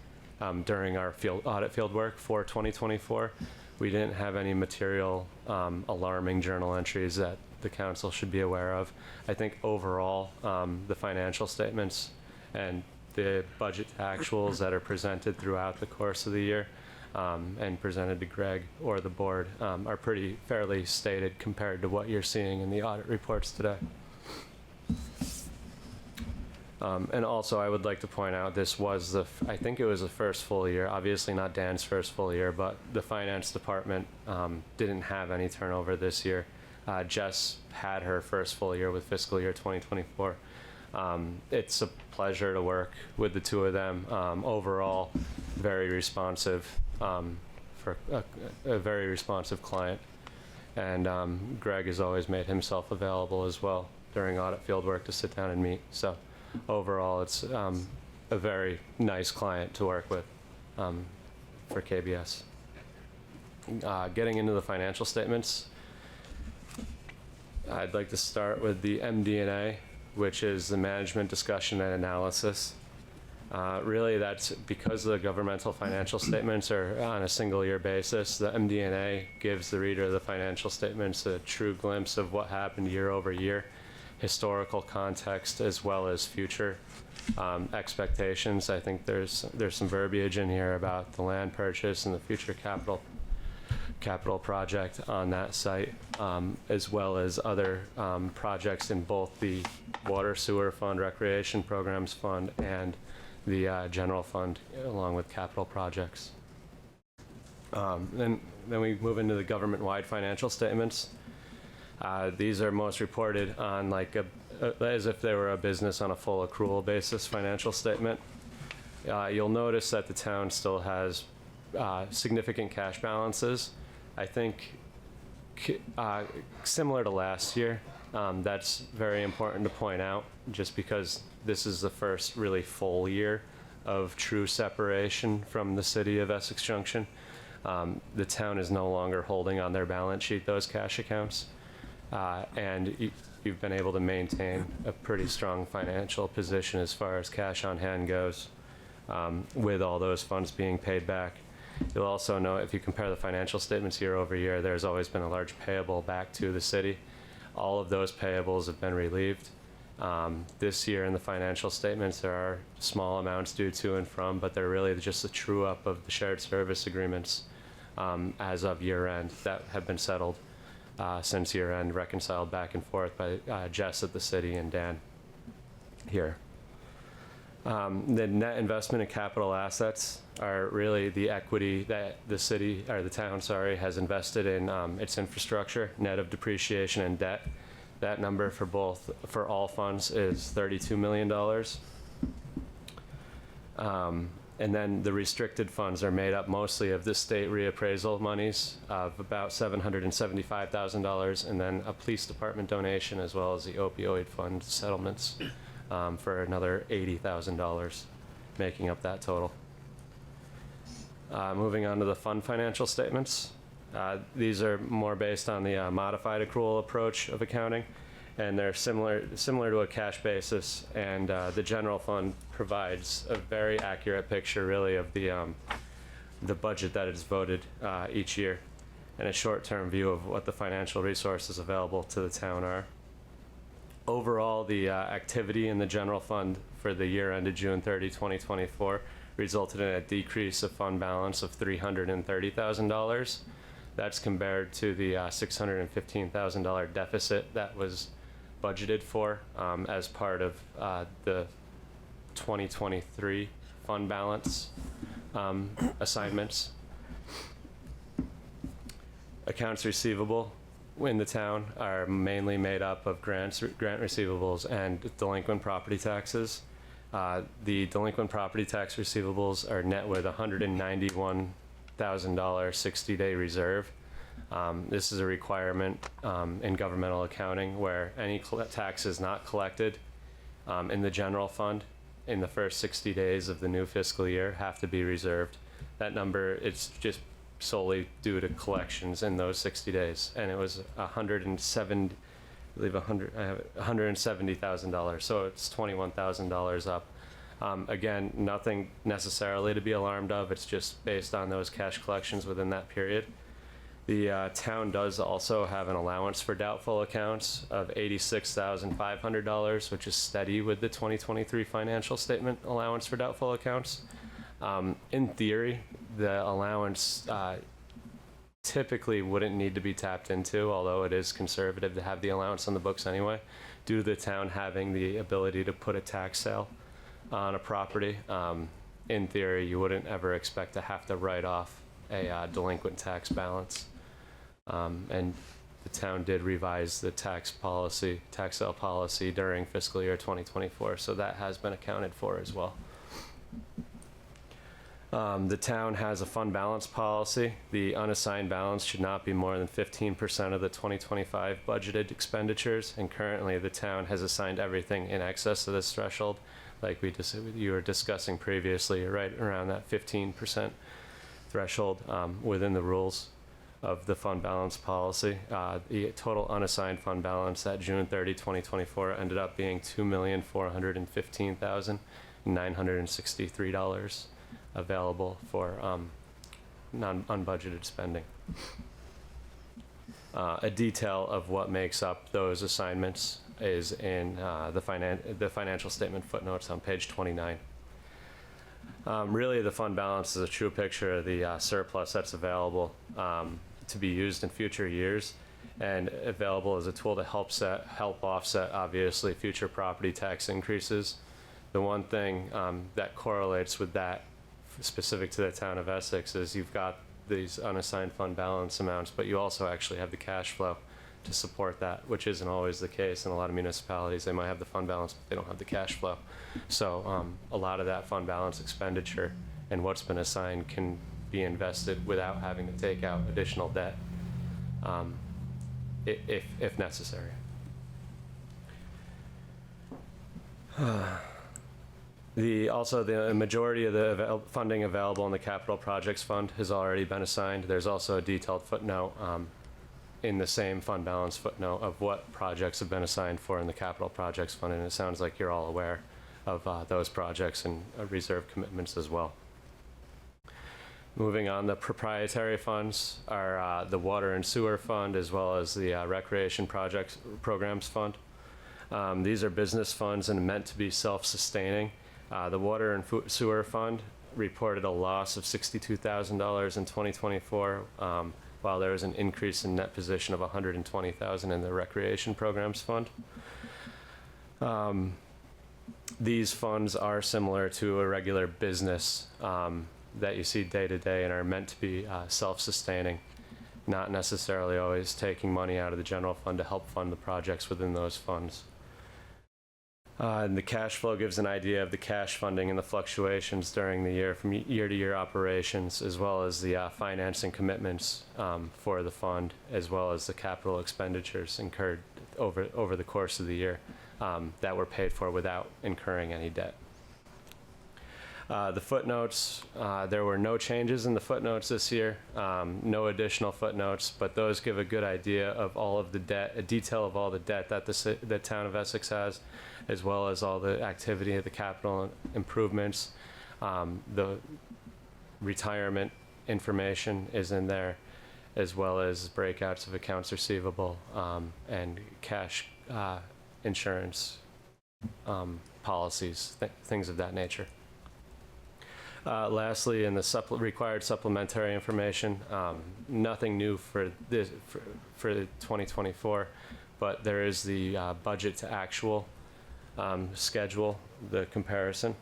during our audit field work for 2024. We didn't have any material alarming journal entries that the council should be aware of. I think overall, the financial statements and the budget actuals that are presented throughout the course of the year and presented to Greg or the board are pretty fairly stated compared to what you're seeing in the audit reports today. And also, I would like to point out this was I think it was the first full year, obviously not Dan's first full year, but the finance department didn't have any turnover this year. Jess had her first full year with fiscal year 2024. It's a pleasure to work with the two of them. Overall, very responsive for a very responsive client. And Greg has always made himself available as well during audit field work to sit down and meet. So overall, it's a very nice client to work with for KBS. Getting into the financial statements, I'd like to start with the MD&A, which is the management discussion and analysis. Really, that's because the governmental financial statements are on a single year basis. The MD&A gives the reader of the financial statements a true glimpse of what happened year over year, historical context, as well as future expectations. I think there's some verbiage in here about the land purchase and the future capital project on that site, as well as other projects in both the Water Sewer Fund, Recreation Programs Fund, and the general fund along with capital projects. Then we move into the government-wide financial statements. These are most reported on like as if they were a business on a full accrual basis financial statement. You'll notice that the town still has significant cash balances. I think similar to last year, that's very important to point out just because this is the first really full year of true separation from the city of Essex Junction. The town is no longer holding on their balance sheet those cash accounts, and you've been able to maintain a pretty strong financial position as far as cash on hand goes, with all those funds being paid back. You'll also know if you compare the financial statements year over year, there's always been a large payable back to the city. All of those payables have been relieved. This year in the financial statements, there are small amounts due to and from, but they're really just a true up of the shared service agreements as of year end that have been settled since year end, reconciled back and forth by Jess at the city and Dan here. The net investment in capital assets are really the equity that the city, or the town, sorry, has invested in its infrastructure, net of depreciation and debt. That number for all funds is $32 million. And then the restricted funds are made up mostly of the state reappraisal monies of about $775,000, and then a police department donation, as well as the opioid fund settlements for another $80,000, making up that total. Moving on to the fund financial statements. These are more based on the modified accrual approach of accounting, and they're similar to a cash basis, and the general fund provides a very accurate picture really of the budget that is voted each year, and a short-term view of what the financial resources available to the town are. Overall, the activity in the general fund for the year ended June 30, 2024 resulted in a decrease of fund balance of $330,000. That's compared to the $615,000 deficit that was budgeted for as part of the 2023 fund balance assignments. Accounts receivable in the town are mainly made up of grant receivables and delinquent property taxes. The delinquent property tax receivables are net with $191,000 60-day reserve. This is a requirement in governmental accounting where any taxes not collected in the general fund in the first 60 days of the new fiscal year have to be reserved. That number, it's just solely due to collections in those 60 days, and it was $170,000, so it's $21,000 up. Again, nothing necessarily to be alarmed of. It's just based on those cash collections within that period. The town does also have an allowance for doubtful accounts of $86,500, which is steady with the 2023 financial statement allowance for doubtful accounts. In theory, the allowance typically wouldn't need to be tapped into, although it is conservative to have the allowance on the books anyway, due to the town having the ability to put a tax sale on a property. In theory, you wouldn't ever expect to have to write off a delinquent tax balance. And the town did revise the tax sale policy during fiscal year 2024, so that has been accounted for as well. The town has a fund balance policy. The unassigned balance should not be more than 15% of the 2025 budgeted expenditures, and currently the town has assigned everything in excess of this threshold, like you were discussing previously, right around that 15% threshold within the rules of the fund balance policy. The total unassigned fund balance at June 30, 2024 ended up being $2,415,963 available for unbudgeted spending. A detail of what makes up those assignments is in the financial statement footnotes on page 29. Really, the fund balance is a true picture of the surplus that's available to be used in future years, and available as a tool to help offset, obviously, future property tax increases. The one thing that correlates with that, specific to the town of Essex, is you've got these unassigned fund balance amounts, but you also actually have the cash flow to support that, which isn't always the case in a lot of municipalities. They might have the fund balance, but they don't have the cash flow. So a lot of that fund balance expenditure and what's been assigned can be invested without having to take out additional debt, if necessary. The majority of the funding available in the capital projects fund has already been assigned. There's also a detailed footnote in the same fund balance footnote of what projects have been assigned for in the capital projects fund, and it sounds like you're all aware of those projects and reserve commitments as well. Moving on, the proprietary funds are the water and sewer fund, as well as the recreation programs fund. These are business funds and meant to be self-sustaining. The water and sewer fund reported a loss of $62,000 in 2024, while there was an increase in net position of $120,000 in the recreation programs fund. These funds are similar to a regular business that you see day to day and are meant to be self-sustaining, not necessarily always taking money out of the general fund to help fund the projects within those funds. And the cash flow gives an idea of the cash funding and the fluctuations during the year from year-to-year operations, as well as the financing commitments for the fund, as well as the capital expenditures incurred over the course of the year that were paid for without incurring any debt. The footnotes, there were no changes in the footnotes this year, no additional footnotes, but those give a good idea of all of the debt, a detail of all the debt that the town of Essex has, as well as all the activity of the capital improvements. The retirement information is in there, as well as breakouts of accounts receivable and cash insurance policies, things of that nature. Lastly, in the required supplementary information, nothing new for 2024, but there is the budget to actual schedule, the comparison.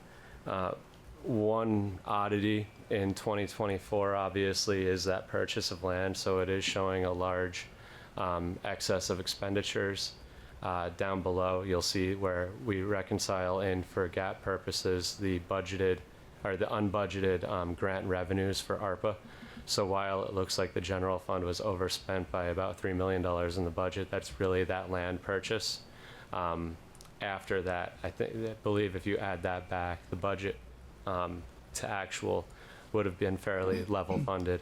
One oddity in 2024 obviously is that purchase of land, so it is showing a large excess of expenditures. Down below, you'll see where we reconcile in, for GAAP purposes, the budgeted or the unbudgeted grant revenues for ARPA. So while it looks like the general fund was overspent by about $3 million in the budget, that's really that land purchase. After that, I believe if you add that back, the budget to actual would have been fairly level funded,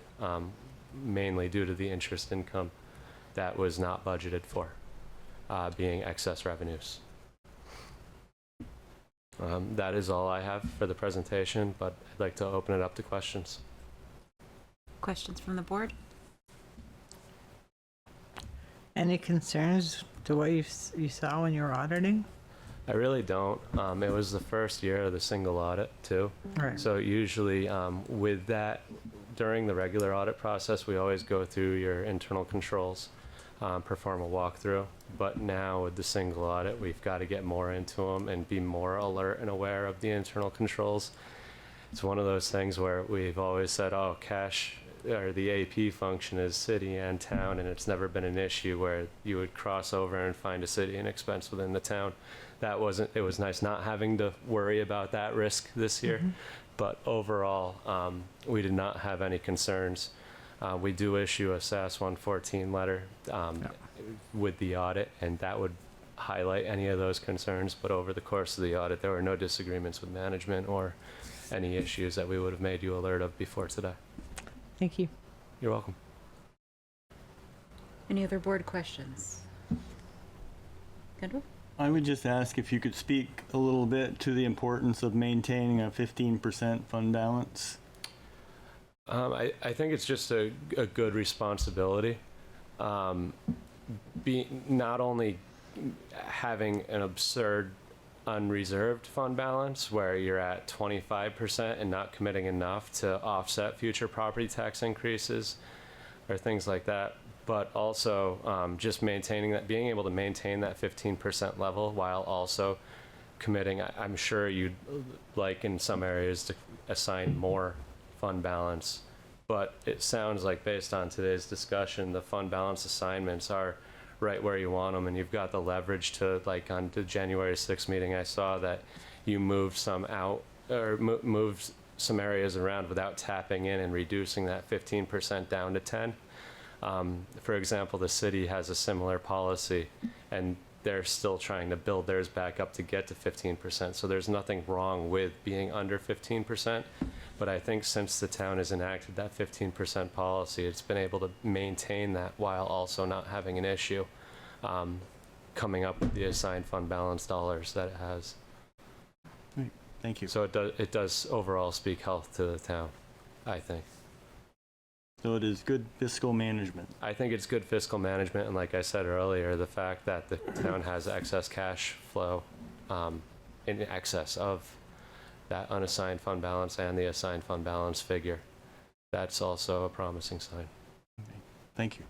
mainly due to the interest income that was not budgeted for, being excess revenues. That is all I have for the presentation, but I'd like to open it up to questions. Questions from the board? Any concerns to what you saw when you were auditing? I really don't. It was the first year of the single audit too. Right. So usually with that, during the regular audit process, we always go through your internal controls, perform a walkthrough. But now with the single audit, we've got to get more into them and be more alert and aware of the internal controls. It's one of those things where we've always said, oh, cash or the AP function is city and town, and it's never been an issue where you would cross over and find a city and expense within the town. It was nice not having to worry about that risk this year. But overall, we did not have any concerns. We do issue a SAS 114 letter with the audit, and that would highlight any of those concerns. But over the course of the audit, there were no disagreements with management or any issues that we would have made you alert of before today. Thank you. You're welcome. Any other board questions? Kendall? I would just ask if you could speak a little bit to the importance of maintaining a 15% fund balance. I think it's just a good responsibility. Not only having an absurd unreserved fund balance where you're at 25% and not committing enough to offset future property tax increases or things like that, but also just maintaining that, being able to maintain that 15% level while also committing. I'm sure you'd like in some areas to assign more fund balance, but it sounds like based on today's discussion, the fund balance assignments are right where you want them, and you've got the leverage to, like on the January 6th meeting, I saw that you moved some out, or moved some areas around without tapping in and reducing that 15% down to 10. For example, the city has a similar policy, and they're still trying to build theirs back up to get to 15%. So there's nothing wrong with being under 15%. But I think since the town has enacted that 15% policy, it's been able to maintain that while also not having an issue coming up with the assigned fund balance dollars that it has. Great. Thank you. So it does overall speak health to the town, I think. So it is good fiscal management. I think it's good fiscal management, and like I said earlier, the fact that the town has excess cash flow in excess of that unassigned fund balance and the assigned fund balance figure, that's also a promising sign. Okay. Thank you.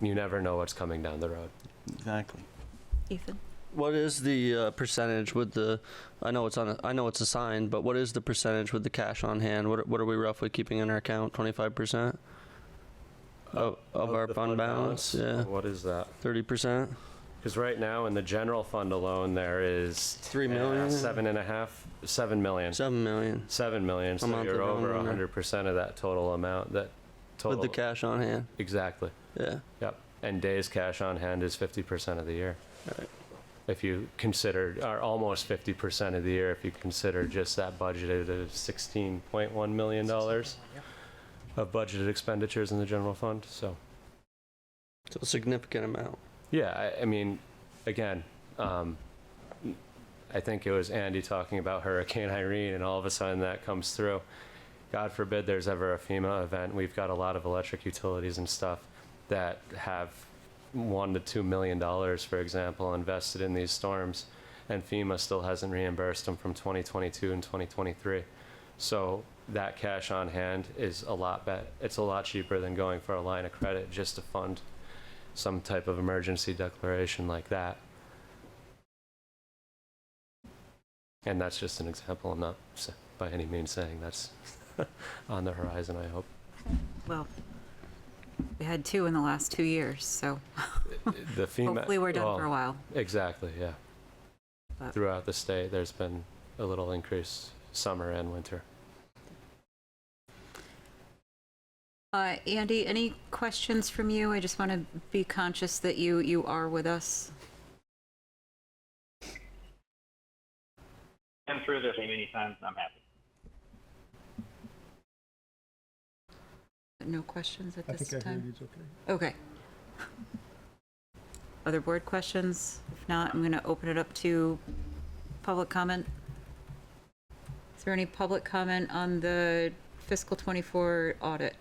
You never know what's coming down the road. Exactly. Ethan? What is the percentage with the? I know it's assigned, but what is the percentage with the cash on hand? What are we roughly keeping in our account? 25% of our the fund balance? Yeah. What is that? 30%. Because right now in the general fund alone, there is 3 million. 7 million. 7 million. 7 million. So Amount you're of over revenue. 100% of that total amount. That total. With the cash on hand. Exactly. Yeah. Yep. And days cash on hand is 50% of the year. Right. If you consider, or almost 50% of the year, if you consider just that budgeted of $16.1 million of budgeted expenditures in the general fund. So a significant amount. yeah, I mean, again, I think it was Andy talking about Hurricane Irene, and all of a sudden that comes through. God forbid there's ever a FEMA event. We've got a lot of electric utilities and stuff that have $1 to $2 million, for example, invested in these storms, and FEMA still hasn't reimbursed them from 2022 and 2023. So that cash on hand is it's a lot cheaper than going for a line of credit just to fund some type of emergency declaration like that. And that's just an example. I'm not by any means saying that's on the horizon, I hope. Well, we had 2 in the last 2 years, so The FEMA, hopefully we're done for a while. Exactly, yeah. But- Throughout the state, there's been a little increase summer and winter. Andy, any questions from you? I just want to be conscious that you are with us. Been through this many times, and I'm happy. No questions at I this think I heard time? it's okay. Okay. Other board questions? If not, I'm going to open it up to public comment. Is there any public comment on the fiscal 24 audit?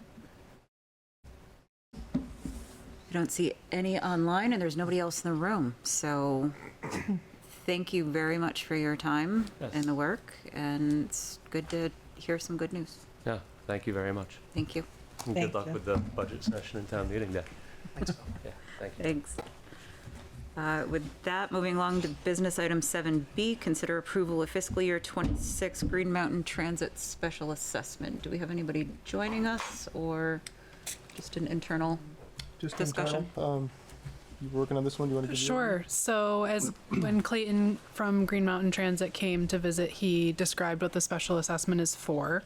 I don't see any online, and there's nobody else in the room. So thank you very much for your time Yes. and the work, and it's good to hear some good news. Yeah, thank you very much. Thank you. And Thank good luck you. with the budget session and town meeting day. Yeah, thank you. Thanks. With that, moving along to business item 7B, consider approval of fiscal year 26 Green Mountain Transit Special Assessment. Do we have anybody joining us, or just an internal? Just Discussion. internal, you working on this one? You want to give your- Sure. So as when Clayton from Green Mountain Transit came to visit, he described what the special assessment is for.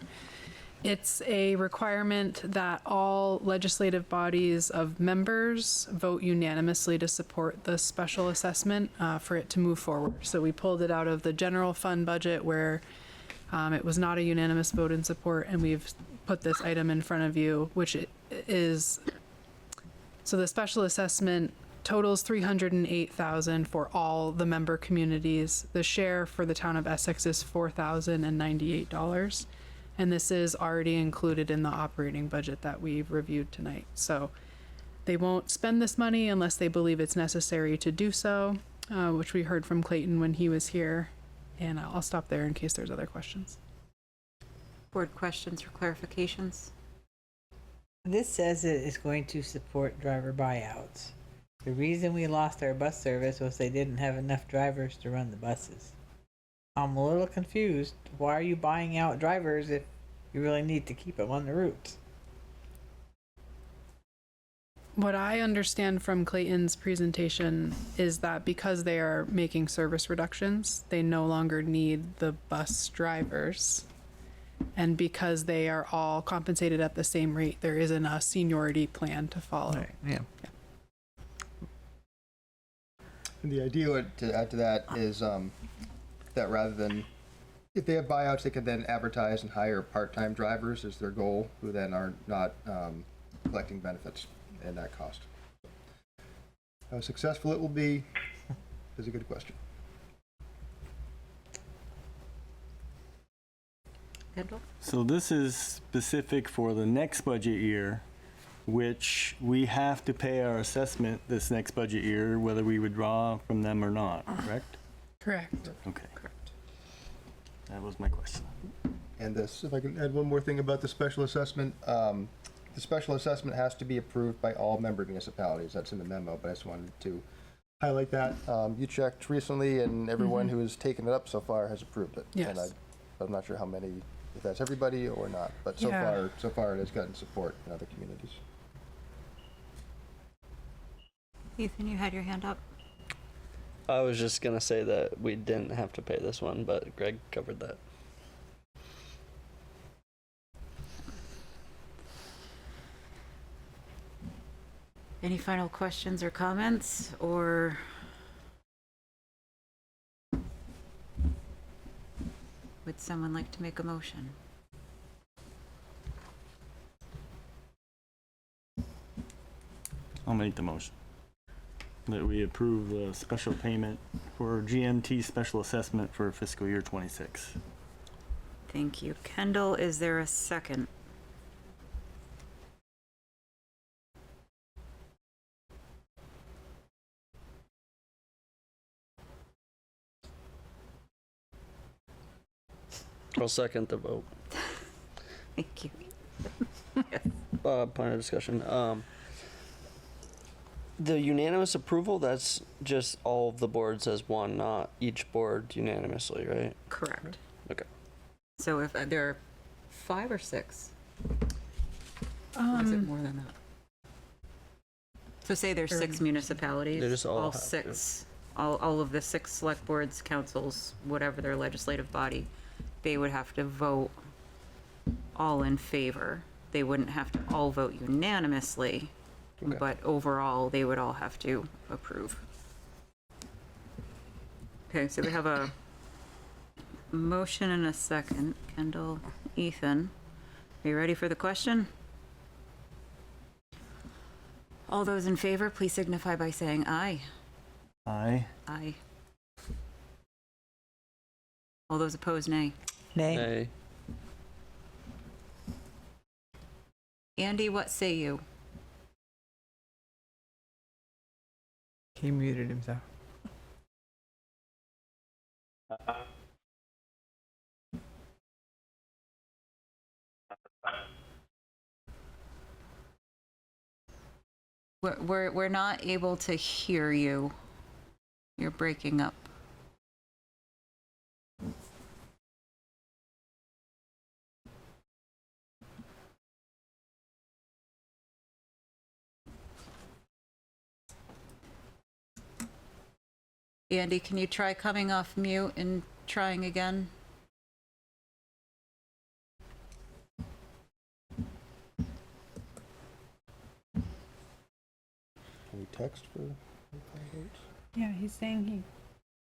It's a requirement that all legislative bodies of members vote unanimously to support the special assessment for it to move forward. So we pulled it out of the general fund budget where it was not a unanimous vote in support, and we've put this item in front of you, which is, so the special assessment totals $308,000 for all the member communities. The share for the town of Essex is $4,098. And this is already included in the operating budget that we've reviewed tonight. So they won't spend this money unless they believe it's necessary to do so, which we heard from Clayton when he was here. And I'll stop there in case there's other questions. Board questions or clarifications? This says it is going to support driver buyouts. The reason we lost our bus service was they didn't have enough drivers to run the buses. I'm a little confused. Why are you buying out drivers if you really need to keep them on the routes? What I understand from Clayton's presentation is that because they are making service reductions, they no longer need the bus drivers. And because they are all compensated at the same rate, there isn't a seniority plan to follow. Yeah. And the idea to add to that is that rather than, if they have buyouts, they can then advertise and hire part-time drivers as their goal, who then are not collecting benefits and that cost. How successful it will be is a good question. Kendall? So this is specific for the next budget year, which we have to pay our assessment this next budget year, whether we withdraw from them or not, correct? Correct. Okay. That was my question. And this, if I can add one more thing about the special assessment, the special assessment has to be approved by all member municipalities. That's in the memo, but I just wanted to highlight that. You checked recently, and everyone who has taken it up so far has approved it. Yes. And I'm not sure how many, if that's everybody or not, but so far it has gotten support in other communities. Ethan, you had your hand up. I was just gonna say that we didn't have to pay this one, but Greg covered that. Any final questions or comments, or? Would someone like to make a motion? I'll make the motion that we approve the special payment for GMT special assessment for fiscal year 26. Thank you. Kendall, is there a second? I'll second the vote. Thank you. Point of discussion. The unanimous approval, that's just all of the boards as one, not each board unanimously, right? Correct. Okay. So if there are 5 or 6? Or is it more than that? So say there's 6 municipalities, They just all have to. 6, all of the 6 select boards, councils, whatever their legislative body, they would have to vote all in favor. They wouldn't have to all vote unanimously, Okay. but overall, they would all have to approve. Okay, so we have a motion and a second. Kendall, Ethan, are you ready for the question? All those in favor, please signify by saying aye. Aye. Aye. All those opposed, nay. Nay. Nay. Andy, what say you? He muted himself. We're not able to hear you. You're breaking up. Andy, can you try coming off mute and trying again? Can we text for votes? Yeah, he's saying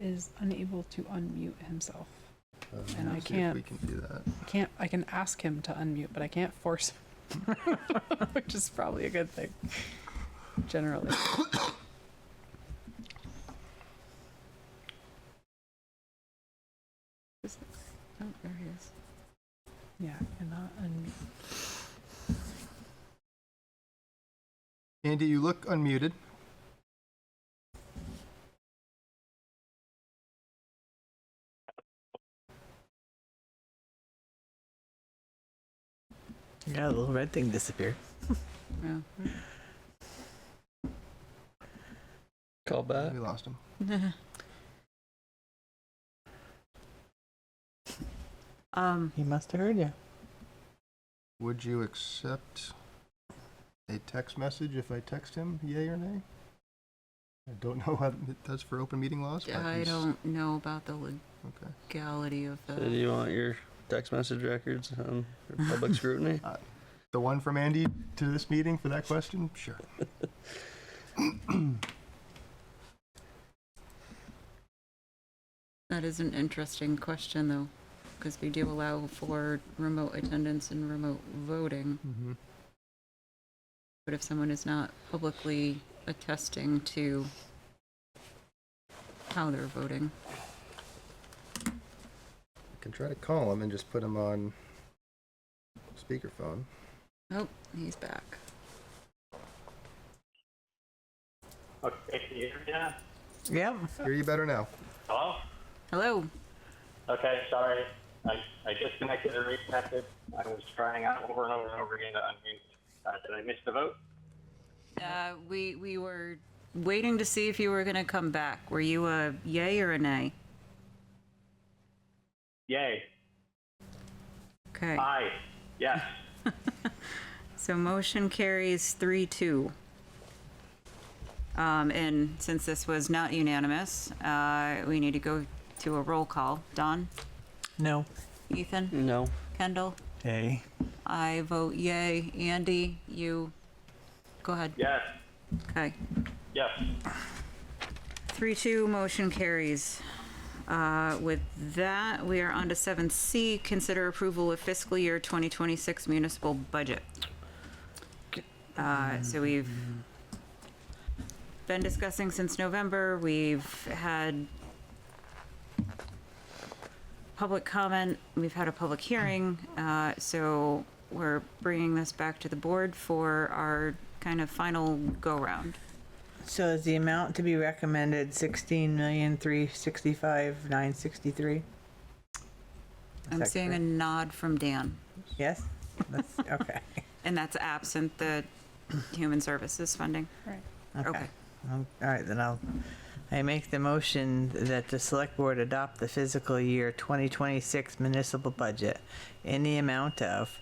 he is unable to unmute himself. And I Let's see can't- if we can do that. I can ask him to unmute, but I can't force him. Which is probably a good thing. Generally. Oh, there he is. Yeah, I cannot unmute. Andy, you look unmuted. Yeah, the little red thing disappeared. Yeah. Call back. We lost him. He must have heard you. Would you accept a text message if I text him, yay or nay? I don't know how it does for open meeting laws. But I don't know about the Okay. legality of So do you want your text message records for public scrutiny? The one from Andy to this meeting for that question? Sure. That is an interesting question, though, because we do allow for remote attendance and remote voting. Mm-hmm. But if someone is not publicly attesting to how they're voting, I can try to call him and just put him on speakerphone. oh, he's back. Okay, can you hear me now? Yep. Hear you better now. Hello? Hello. Okay, sorry. I disconnected and reconnected. I was trying out over and over and over again to unmute. Did I miss the vote? We were waiting to see if you were going to come back. Were you a yay or a nay? Yay. Okay. Aye. Yes. So motion carries 3-2. And since this was not unanimous, we need to go to a roll call. Don? No. Ethan? No. Kendall? A. I vote yay. Andy, you go ahead. Yes. Okay. Yes. 3-2, motion carries. With that, we are on to 7C, consider approval of fiscal year 2026 municipal budget. So we've been discussing since November. We've had public comment. We've had a public hearing. So we're bringing this back to the board for our kind of final go-round. So is the amount to be recommended 16,365,963? I'm seeing a nod from Dan, Yes? That's, okay. and that's absent the human services funding. Okay. All right, then I make the motion that the select board adopt the fiscal year 2026 municipal budget in the amount of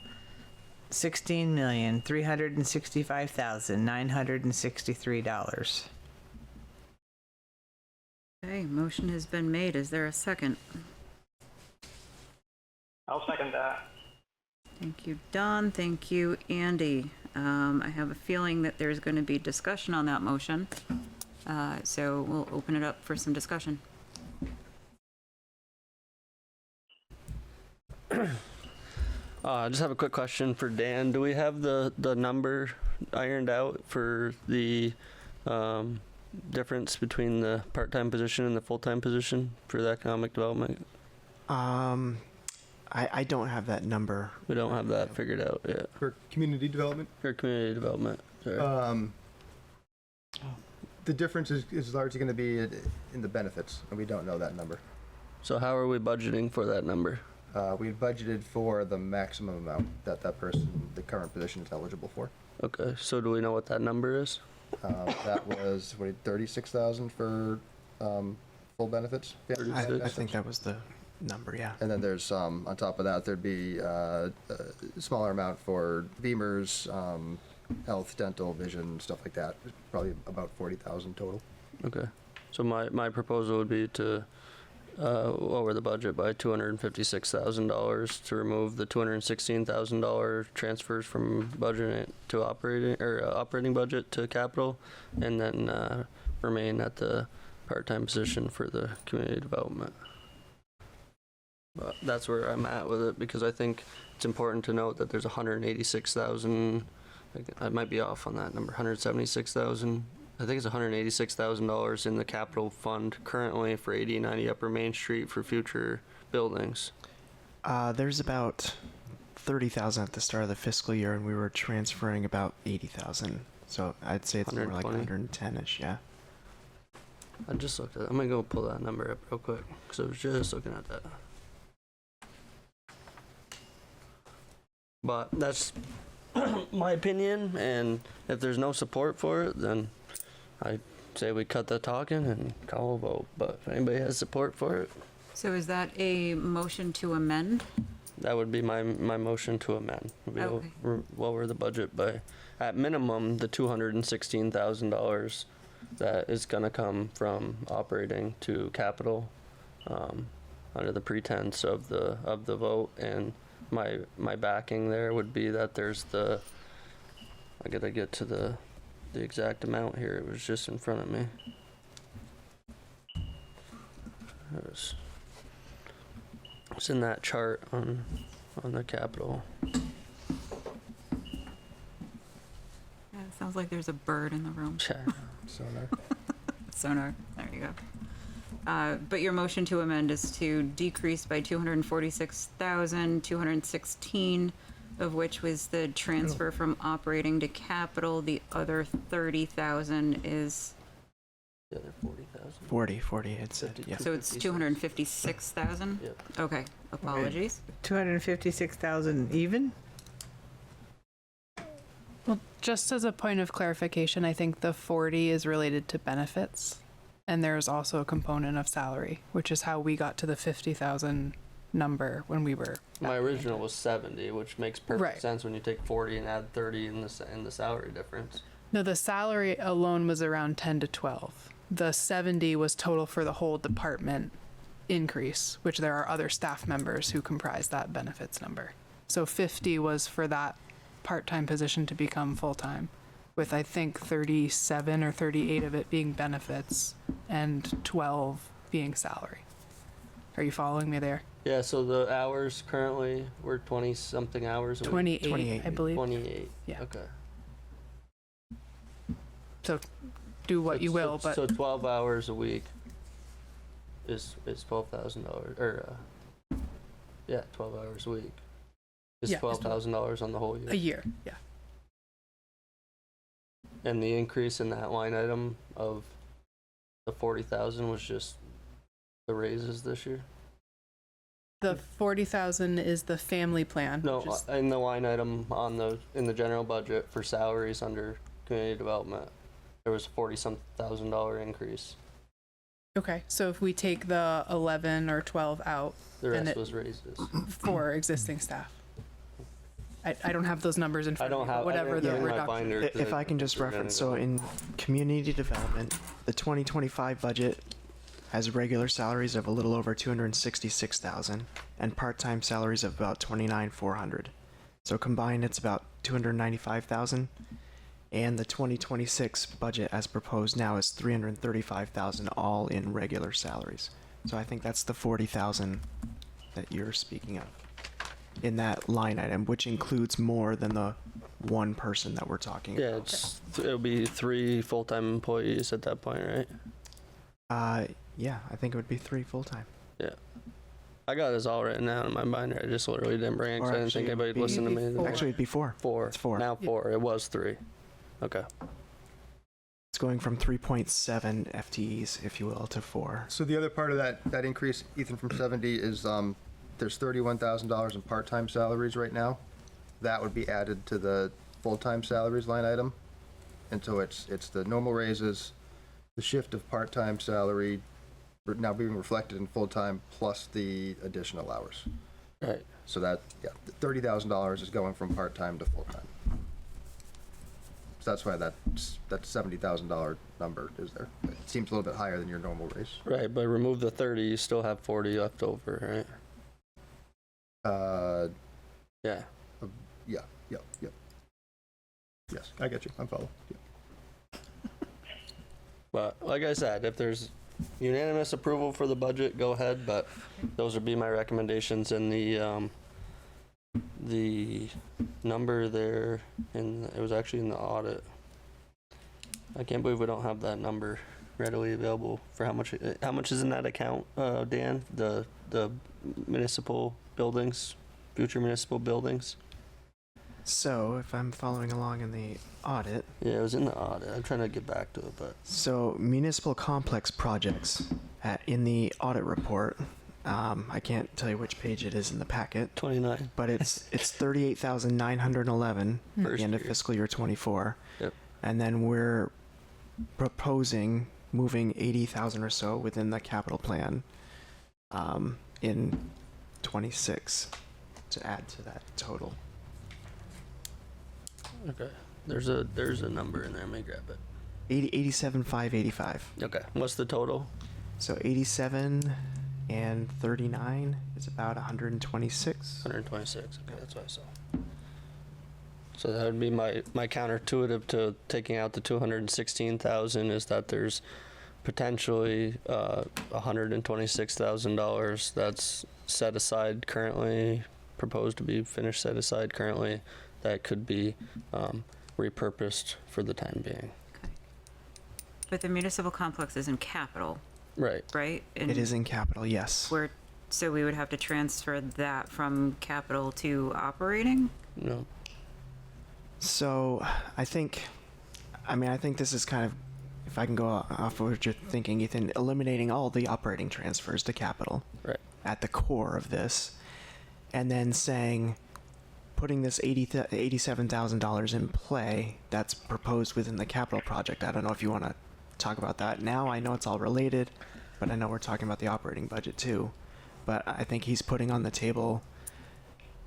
$16,365,963. Okay, motion has been made. Is there a second? I'll second that. Thank you, Don. Thank you, Andy. I have a feeling that there's going to be discussion on that motion. So we'll open it up for some discussion. I just have a quick question for Dan. Do we have the number ironed out for the difference between the part-time position and the full-time position for the economic development? I don't have that number. We don't have that figured out yet. For community development, For community development, sorry. the difference is largely going to be in the benefits, and we don't know that number. So how are we budgeting for that number? We budgeted for the maximum amount that that person, the current position, is eligible for. Okay, so do we know what that number is? That was, 36,000 for full benefits? Yeah. I think that was the number, yeah. And then there's, on top of that, there'd be a smaller amount for Beamers, health, dental, vision, stuff like that. Probably about 40,000 total. Okay, so my proposal would be to lower the budget by $256,000 to remove the $216,000 transfers from budget to operating budget to capital, and then remain at the part-time position for the community development. But that's where I'm at with it, because I think it's important to note that there's 186,000. I might be off on that number. 176,000. I think it's $186,000 in the capital fund currently for 8090 Upper Main Street for future buildings. There's about 30,000 at the start of the fiscal year, and we were transferring about 80,000. So I'd say it's more like 110-ish, yeah. I just looked at it. I'm gonna go pull that number up real quick because I was just looking at that. But that's my opinion, and if there's no support for it, then I say we cut the talking and call a vote. But if anybody has support for it, So is that a motion to amend? that would be my motion to amend. We'll Okay. lower the budget by, at minimum, the $216,000 that is gonna come from operating to capital, under the pretense of the vote. And my backing there would be that there's I gotta get to the exact amount here. It was just in front of me. It's in that chart on the capital. Yeah, it sounds like there's a bird in the room. Sonar. Sonar. There you go. But your motion to amend is to decrease by 246,216, of which was the transfer from operating to capital. The other 30,000 is, The other 40,000. 40, it said, yeah. so it's 256,000? Yep. Okay, apologies. 256,000 even? Well, just as a point of clarification, I think the 40 is related to benefits, and there's also a component of salary, which is how we got to the 50,000 number when we were. My original was 70, which makes perfect Right. sense when you take 40 and add 30 in the salary difference. No, the salary alone was around 10 to 12. The 70 was total for the whole department increase, which there are other staff members who comprise that benefits number. So 50 was for that part-time position to become full-time, with I think 37 or 38 of it being benefits and 12 being salary. Are you following me there? Yeah, so the hours currently, we're 20-something hours a week. 28, 28. I believe. 28. Yeah. Okay. So do what you will, but So 12 hours a week is $12,000, or, yeah, 12 hours a week is Yeah, it's $12,000 on the whole year. a year, yeah. And the increase in that line item of the 40,000 was just the raises this year? The 40,000 is the family plan. No, which is- in the line item in the general budget for salaries under community development, there was $40,000 increase. Okay, so if we take the 11 or 12 out The And rest it- was raises. for existing staff. I don't have those numbers in I front of don't me, have but whatever I the didn't bring my reduction. binder. If I can just reference, so in community development, the 2025 budget has regular salaries of a little over 266,000 and part-time salaries of about 29,400. So combined, it's about 295,000. And the 2026 budget as proposed now is 335,000, all in regular salaries. So I think that's the 40,000 that you're speaking of in that line item, which includes more than the one person that we're talking Yeah, about. it'll be 3 full-time employees at that point, right? Yeah, I think it would be 3 full-time. Yeah. I got this all written down in my binder. I just literally didn't bring it because I didn't think Or anybody would listen to me. Four. Actually, it'd be 4. 4. It's 4. Now 4. It was 3. Okay. It's going from 3.7 FTEs, if you will, to 4. So the other part of that increase, Ethan, from 70 is there's $31,000 in part-time salaries right now. That would be added to the full-time salaries line item. And so it's the normal raises, the shift of part-time salary now being reflected in full-time plus the additional hours. Right. So that, yeah, $30,000 is going from part-time to full-time. So that's why that $70,000 number is there. It seems a little bit higher than your normal raise. Right, but remove the 30, you still have 40 left over, right? Yeah. Yeah. Yes, I get you. I'm following. Yeah. But like I said, if there's unanimous approval for the budget, go ahead. But those would be my recommendations. And the number there, it was actually in the audit. I can't believe we don't have that number readily available for how much is in that account, Dan? The municipal buildings, future municipal buildings. So, if I'm following along in the audit, Yeah, it was in the audit. I'm trying to get back to it, but so municipal complex projects in the audit report, I can't tell you which page it is in the packet, 29. but it's 38,911 at First the end of year. fiscal year 24. Yep. And then we're proposing moving 80,000 or so within the capital plan in 26 to add to that total. Okay. There's a number in there. Let me grab it. 87,585. Okay. What's the total? So 87 and 39 is about 126. 126. Okay, that's what I saw. So that would be my counterintuitive to taking out the 216,000 is that there's potentially $126,000 that's set aside currently, proposed to be finished set aside currently, that could be repurposed for the time being. Okay. But the municipal complex is in capital, Right. right? And It is in capital, yes. so we would have to transfer that from capital to operating? No. So I think this is kind of, if I can go off of what you're thinking, Ethan, eliminating all the operating transfers to capital Right. at the core of this, and then saying, putting this $87,000 in play that's proposed within the capital project. I don't know if you want to talk about that now. I know it's all related, but I know we're talking about the operating budget too. But I think he's putting on the table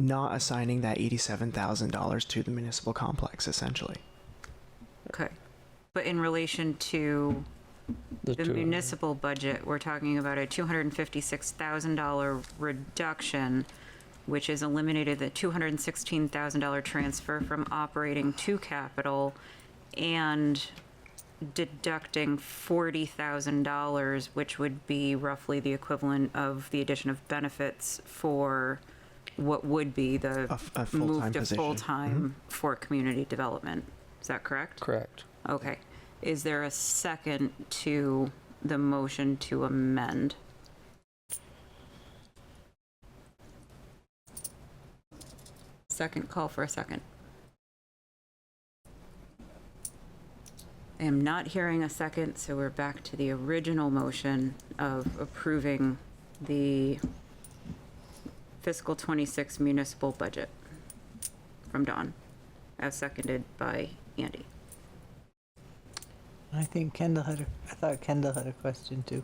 not assigning that $87,000 to the municipal complex, essentially. Okay. But in relation to the municipal budget, we're talking about a $256,000 reduction, which is eliminated the $216,000 transfer from operating to capital and deducting $40,000, which would be roughly the equivalent of the addition of benefits for what would be the A full-time move to position. full-time for community development. Is that correct? Correct. Okay. Is there a second to the motion to amend? Second, call for a second. I am not hearing a second, so we're back to the original motion of approving the fiscal 26 municipal budget from Dawn, as seconded by Andy. I thought Kendall had a question too.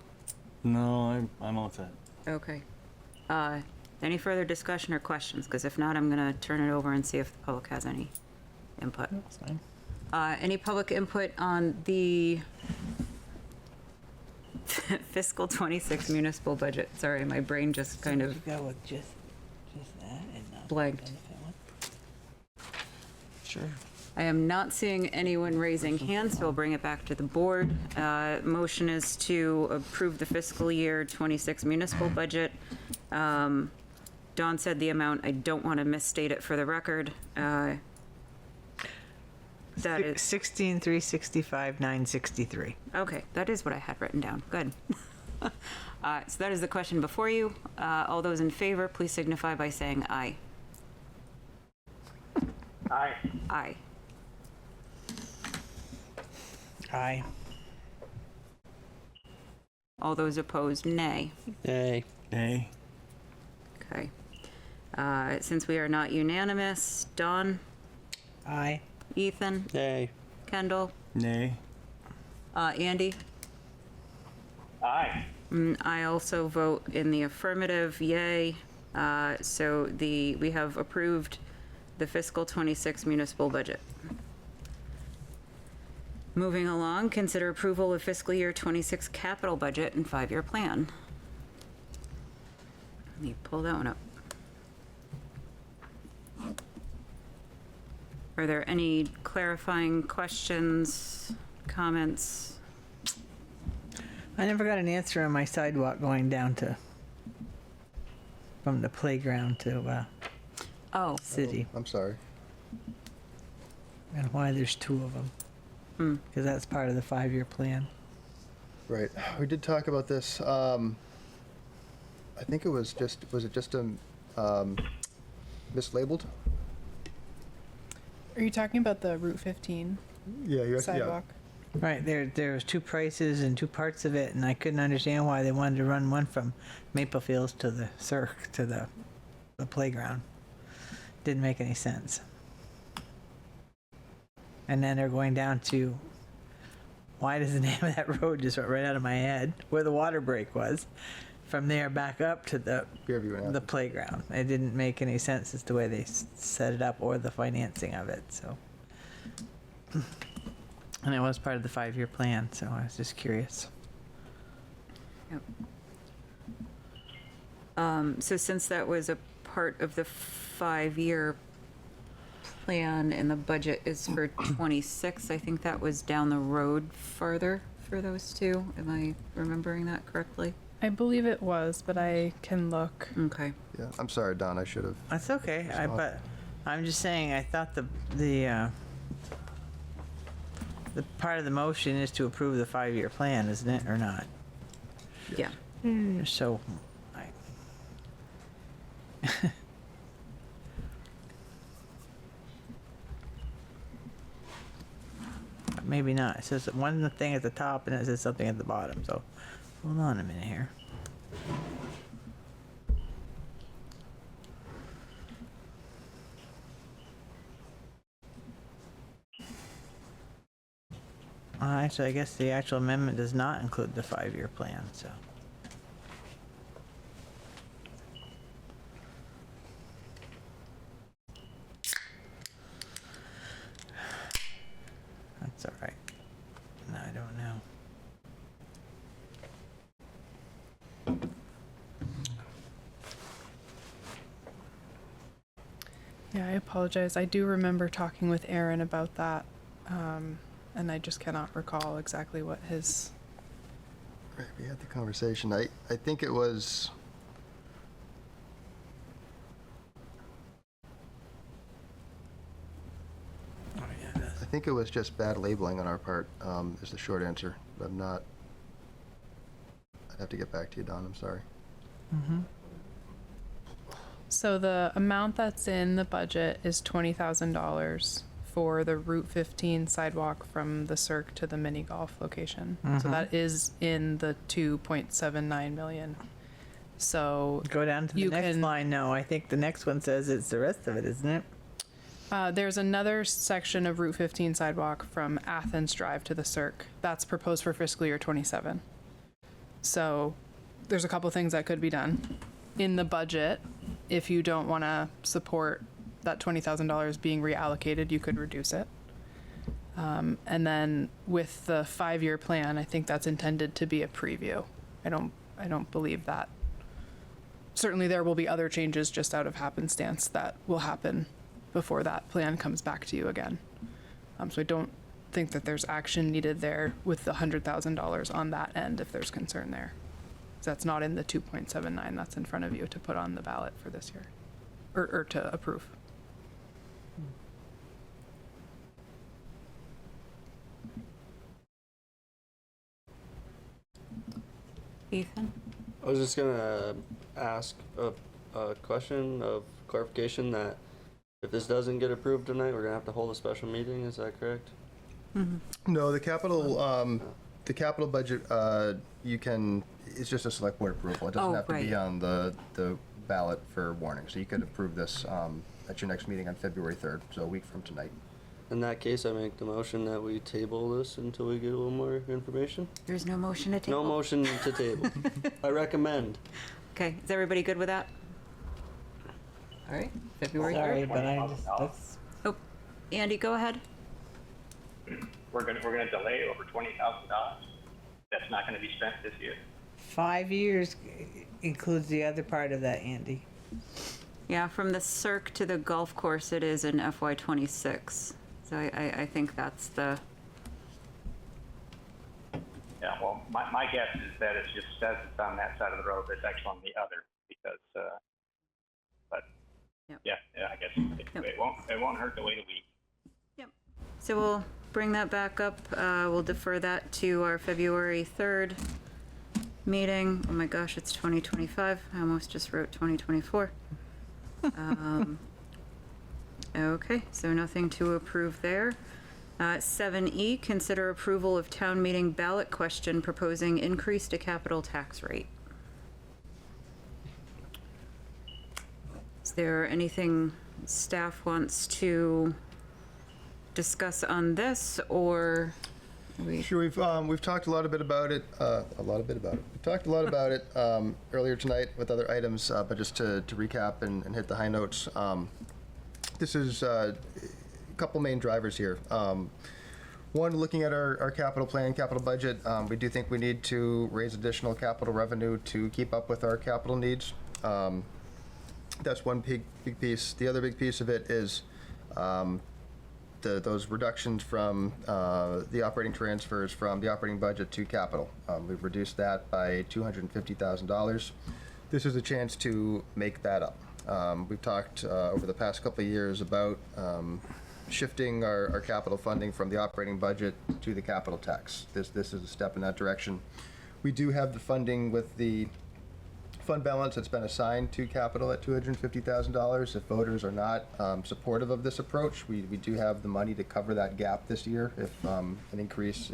No, I'm all set. Okay. Any further discussion or questions? Because if not, I'm going to turn it over and see if the public has any input. That's fine. Any public input on the fiscal 26 municipal budget? Sorry, my brain just kind of Go with just that and not blanked. benefit one. Sure. I am not seeing anyone raising hands, so I'll bring it back to the board. Motion is to approve the fiscal year 26 municipal budget. Dawn said the amount. I don't want to misstate it for the record. That is 16,365,963. okay. That is what I had written down. Good. So that is the question before you. All those in favor, please signify by saying aye. Aye. Aye. Aye. All those opposed, nay. Yay. Hey. Okay. Since we are not unanimous, Dawn, Aye. Ethan, Yay. Kendall, Nay. Andy. Aye. I also vote in the affirmative, yay. So we have approved the fiscal 26 municipal budget. Moving along, consider approval of fiscal year 26 capital budget and 5-year plan. Let me pull that one up. Are there any clarifying questions, comments? I never got an answer on my sidewalk going down from the playground to Oh, city, I'm sorry. and why there's 2 of them. Because that's part of the 5-year plan. Right. We did talk about this. I think it was just mislabeled? Are you talking about the Route 15 Yeah, you're sidewalk? Right, there was 2 prices and 2 parts of it, and I couldn't understand why they wanted to run one from Maple Fields to the Cirque to the playground. Didn't make any sense. And then they're going down to, why does the name of that road just went right out of my head, where the water break was. from there back up to Fairview and the Athens. playground. It didn't make any sense as to the way they set it up or the financing of it, so. And it was part of the 5-year plan, so I was just curious. Yep. So since that was a part of the 5-year plan and the budget is for 26, I think that was down the road farther for those two. Am I remembering that correctly? I believe it was, but I can look. Okay. Yeah, I'm sorry, Don, I should have. That's okay, but I'm just saying, I thought the part of the motion is to approve the 5-year plan, isn't it, or not? Yeah. So, maybe not. It says one thing at the top and it says something at the bottom, so hold on a minute here. Actually, I guess the actual amendment does not include the 5-year plan, so. That's all right. No, I don't know. Yeah, I apologize. I do remember talking with Aaron about that, and I just cannot recall exactly what his. Right, we had the conversation. I think it was. I think it was just bad labeling on our part, is the short answer. But I'm not. I'd have to get back to you, Don. I'm sorry. Mm-hmm. So the amount that's in the budget is $20,000 for the Route 15 sidewalk from the Cirque to the mini golf location. So that is in the 2.79 million. So Go down to the You next can- line. No, I think the next one says it's the rest of it, isn't it? there's another section of Route 15 sidewalk from Athens Drive to the Cirque that's proposed for fiscal year 27. So there's a couple things that could be done in the budget. If you don't want to support that $20,000 being reallocated, you could reduce it. And then with the 5-year plan, I think that's intended to be a preview. I don't believe that. Certainly there will be other changes just out of happenstance that will happen before that plan comes back to you again. So I don't think that there's action needed there with the $100,000 on that end if there's concern there. That's not in the 2.79 that's in front of you to put on the ballot for this year, or to approve. Ethan? I was just gonna ask a question of clarification that if this doesn't get approved tonight, we're gonna have to hold a special meeting. Is that correct? No, the capital budget, you can, it's just a select board approval. It doesn't Oh, have to be right. on the ballot for warning. So you could approve this at your next meeting on February 3rd, so a week from tonight. In that case, I make the motion that we table this until we get a little more information. There's no motion to table? No motion to table. I recommend. Okay, is everybody good with that? All right, February 3rd. Sorry, but I just, that's, Oh, Andy, go ahead. We're gonna delay over $20,000. That's not gonna be spent this year. 5 years includes the other part of that, Andy. Yeah, from the Cirque to the golf course, it is in FY '26. So I think that's the, Yeah, well, my guess is that it just says it's on that side of the road, but it's actually on the other, because, but, Yep. yeah, I guess Yep. it won't hurt to wait a week. so we'll bring that back up. We'll defer that to our February 3rd meeting. Oh my gosh, it's 2025. I almost just wrote 2024. Okay, so nothing to approve there. 7E, consider approval of town meeting ballot question proposing increase to capital tax rate. Is there anything staff wants to discuss on this, or Sure, we've talked a lot about it. We talked a lot about it earlier tonight with other items, but just to recap and hit the high notes. This is a couple main drivers here. One, looking at our capital plan, capital budget, we do think we need to raise additional capital revenue to keep up with our capital needs. That's one big piece. The other big piece of it is those reductions from the operating transfers from the operating budget to capital. We've reduced that by $250,000. This is a chance to make that up. We've talked over the past couple of years about shifting our capital funding from the operating budget to the capital tax. This is a step in that direction. We do have the funding with the fund balance that's been assigned to capital at $250,000. If voters are not supportive of this approach, we do have the money to cover that gap this year if an increase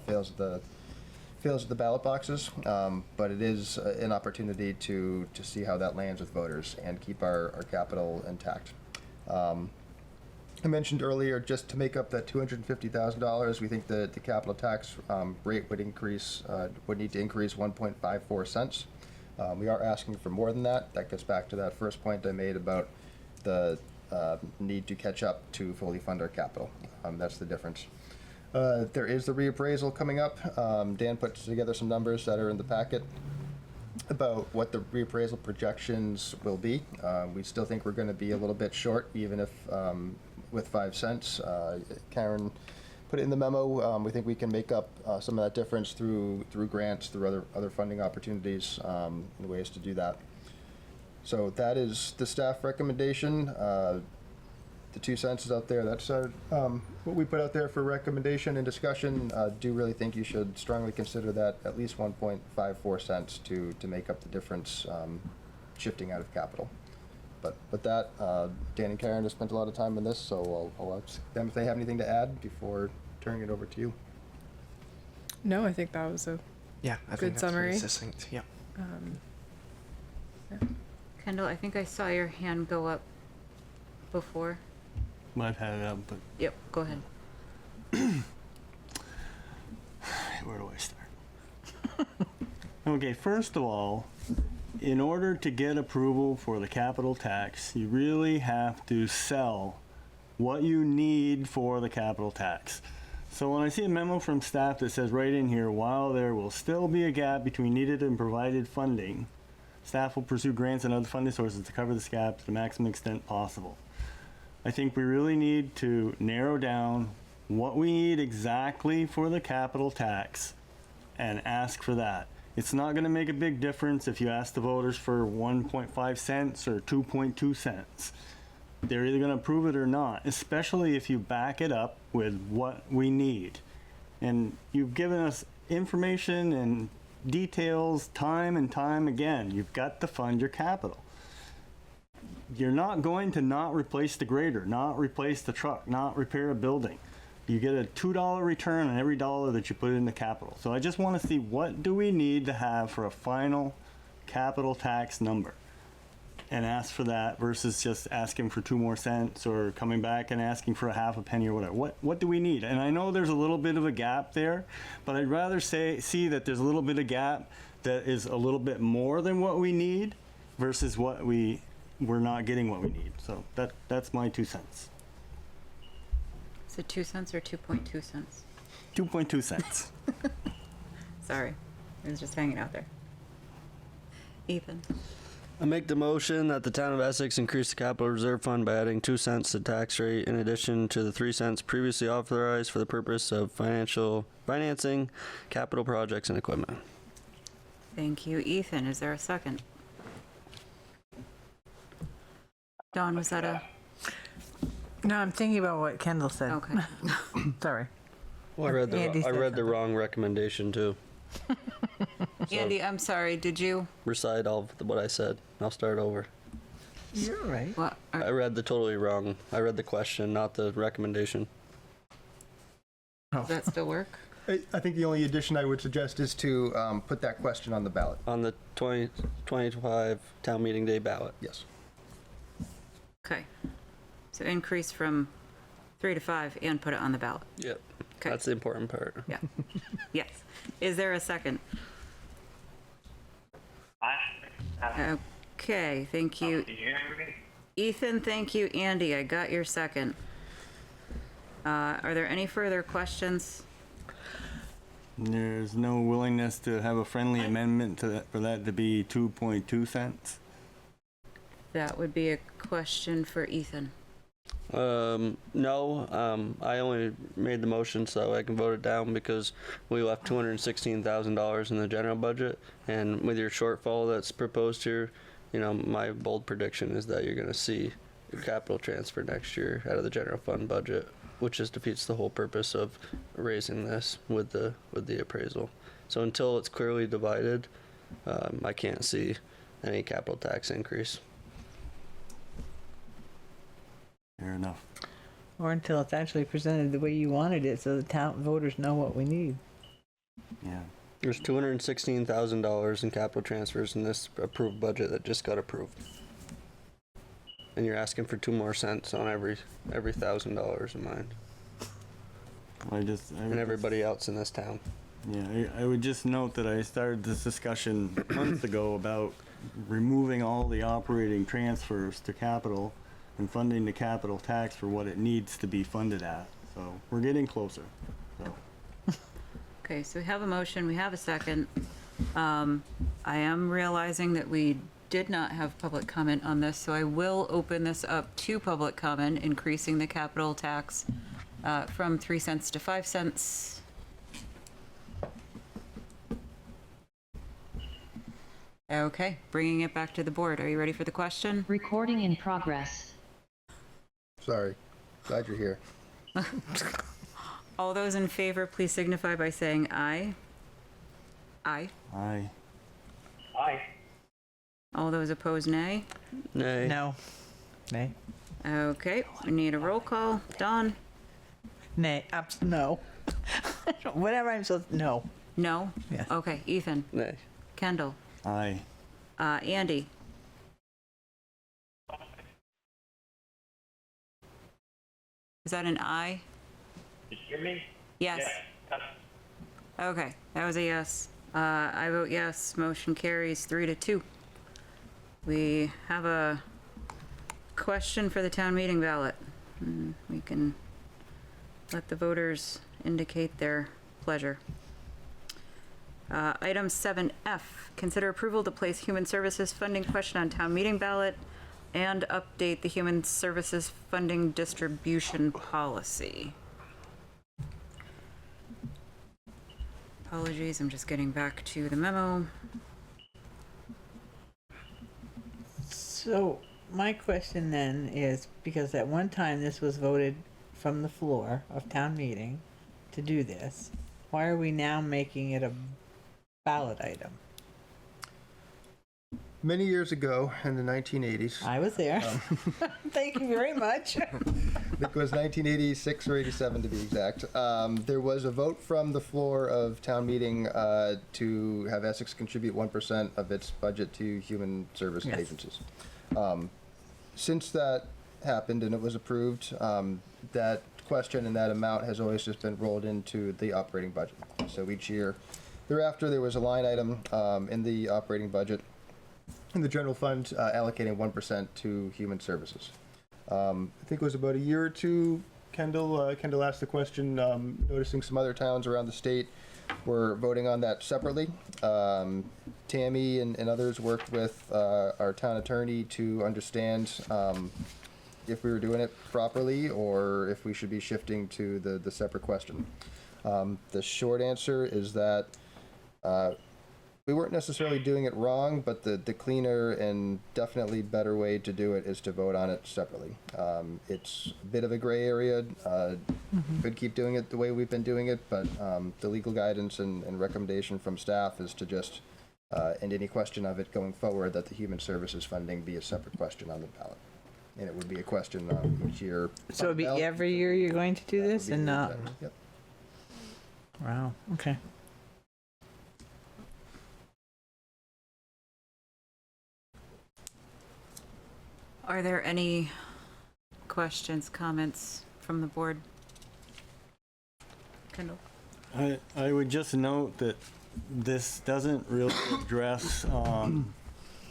fails at the ballot boxes. But it is an opportunity to see how that lands with voters and keep our capital intact. I mentioned earlier, just to make up that $250,000, we think that the capital tax rate would need to increase 1.54 cents. We are asking for more than that. That gets back to that first point I made about the need to catch up to fully fund our capital. That's the difference. There is the reappraisal coming up. Dan put together some numbers that are in the packet about what the reappraisal projections will be. We still think we're going to be a little bit short, even if with 5 cents. Karen put it in the memo. We think we can make up some of that difference through grants, through other funding opportunities, and ways to do that. So that is the staff recommendation. The 2 cents is out there. That's what we put out there for recommendation and discussion. Do really think you should strongly consider that at least 1.54 cents to make up the difference shifting out of capital. But with that, Dan and Karen have spent a lot of time on this, so I'll ask them if they have anything to add before turning it over to you. No, I think that was a Yeah, I good think that's summary. pretty succinct. Yeah. Kendall, I think I saw your hand go up before. I've had it up, but Yep, go ahead. where do I start? Okay, first of all, in order to get approval for the capital tax, you really have to sell what you need for the capital tax. So when I see a memo from staff that says right in here, while there will still be a gap between needed and provided funding, staff will pursue grants and other funding sources to cover this gap to the maximum extent possible. I think we really need to narrow down what we need exactly for the capital tax and ask for that. It's not going to make a big difference if you ask the voters for 1.5 cents or 2.2 cents. They're either going to approve it or not, especially if you back it up with what we need. And you've given us information and details time and time again. You've got to fund your capital. You're not going to not replace the grader, not replace the truck, not repair a building. You get a $2 return on every dollar that you put in the capital. So I just want to see, what do we need to have for a final capital tax number? And ask for that versus just asking for 2 more cents or coming back and asking for a half a penny or whatever. What do we need? And I know there's a little bit of a gap there, but I'd rather see that there's a little bit of gap that is a little bit more than what we need versus what we're not getting what we need. So that's my 2 cents. Is it 2 cents or 2.2 cents? 2.2 cents. Sorry, I was just hanging out there. Ethan. I make the motion that the town of Essex increase the capital reserve fund by adding 2 cents to tax rate in addition to the 3 cents previously authorized for the purpose of financing capital projects and equipment. Thank you. Ethan, is there a second? Dawn, was that a? No, I'm thinking about what Kendall said. Okay. Sorry. Well, I Andy said read the something. wrong recommendation too. Andy, I'm sorry, did you? Recite all of what I said. I'll start over. You're right. What? I read the totally wrong. I read the question, not the recommendation. Does that still work? I think the only addition I would suggest is to put that question on the ballot. On the 2025 town meeting day ballot. Yes. Okay. So increase from 3 to 5 and put it on the ballot. Yep. Okay. That's the important part. Yeah. Yes. Is there a second? Okay, thank you. Can you hear me? Ethan, thank you. Andy, I got your second. Are there any further questions? There's no willingness to have a friendly amendment to that, for that to be 2.2 cents? That would be a question for Ethan. No, I only made the motion so I can vote it down because we left $216,000 in the general budget, and with your shortfall that's proposed here, you know, my bold prediction is that you're gonna see a capital transfer next year out of the general fund budget, which just defeats the whole purpose of raising this with the appraisal. So until it's clearly divided, I can't see any capital tax increase. Fair enough. Or until it's actually presented the way you wanted it, so the town voters know what we need. Yeah. There's $216,000 in capital transfers in this approved budget that just got approved. And you're asking for 2 more cents on every $1,000 in mine. And everybody else in this town. Yeah, I would just note that I started this discussion months ago about removing all the operating transfers to capital and funding the capital tax for what it needs to be funded at. So we're getting closer. So. Okay, so we have a motion, we have a second. I am realizing that we did not have public comment on this, so I will open this up to public comment, increasing the capital tax from 3 cents to 5 cents. Okay, bringing it back to the board. Are you ready for the question? Recording in progress. Sorry. Glad you're here. All those in favor, please signify by saying aye. Aye. Aye. Aye. All those opposed, nay. Nay. No. Nay. Okay, we need a roll call. Dawn? Nay. No. Whatever I'm supposed to, no. No? Yes. Okay, Ethan? Nay. Kendall? Aye. Andy? Is that an aye? Did you hear me? Yes. Yes. Okay, that was a yes. I vote yes. Motion carries 3-2. We have a question for the town meeting ballot. We can let the voters indicate their pleasure. Item 7F, consider approval to place human services funding question on town meeting ballot and update the human services funding distribution policy. Apologies, I'm just getting back to the memo. So my question then is, because at one time this was voted from the floor of town meeting to do this, why are we now making it a ballot item? Many years ago, in the 1980s, I was there. Thank you very much. I think it was 1986 or 87 to be exact, there was a vote from the floor of town meeting to have Essex contribute 1% of its budget to human service Yes. agencies. Since that happened and it was approved, that question and that amount has always just been rolled into the operating budget. So each year thereafter, there was a line item in the operating budget in the general fund allocating 1% to human services. I think it was about a year or two, Kendall asked the question, noticing some other towns around the state were voting on that separately. Tammy and others worked with our town attorney to understand if we were doing it properly or if we should be shifting to the separate question. The short answer is that we weren't necessarily doing it wrong, but the cleaner and definitely better way to do it is to vote on it separately. It's a bit of a gray area. Could keep doing it the way we've been doing it, but the legal guidance and recommendation from staff is to just end any question of it going forward that the human services funding be a separate question on the ballot. And it would be a question each year. So it'd be on the ballot. every year you're going to do That would this be and the not? intent. Yep. Wow, okay. Are there any questions, comments from the board? Kendall. I would just note that this doesn't really address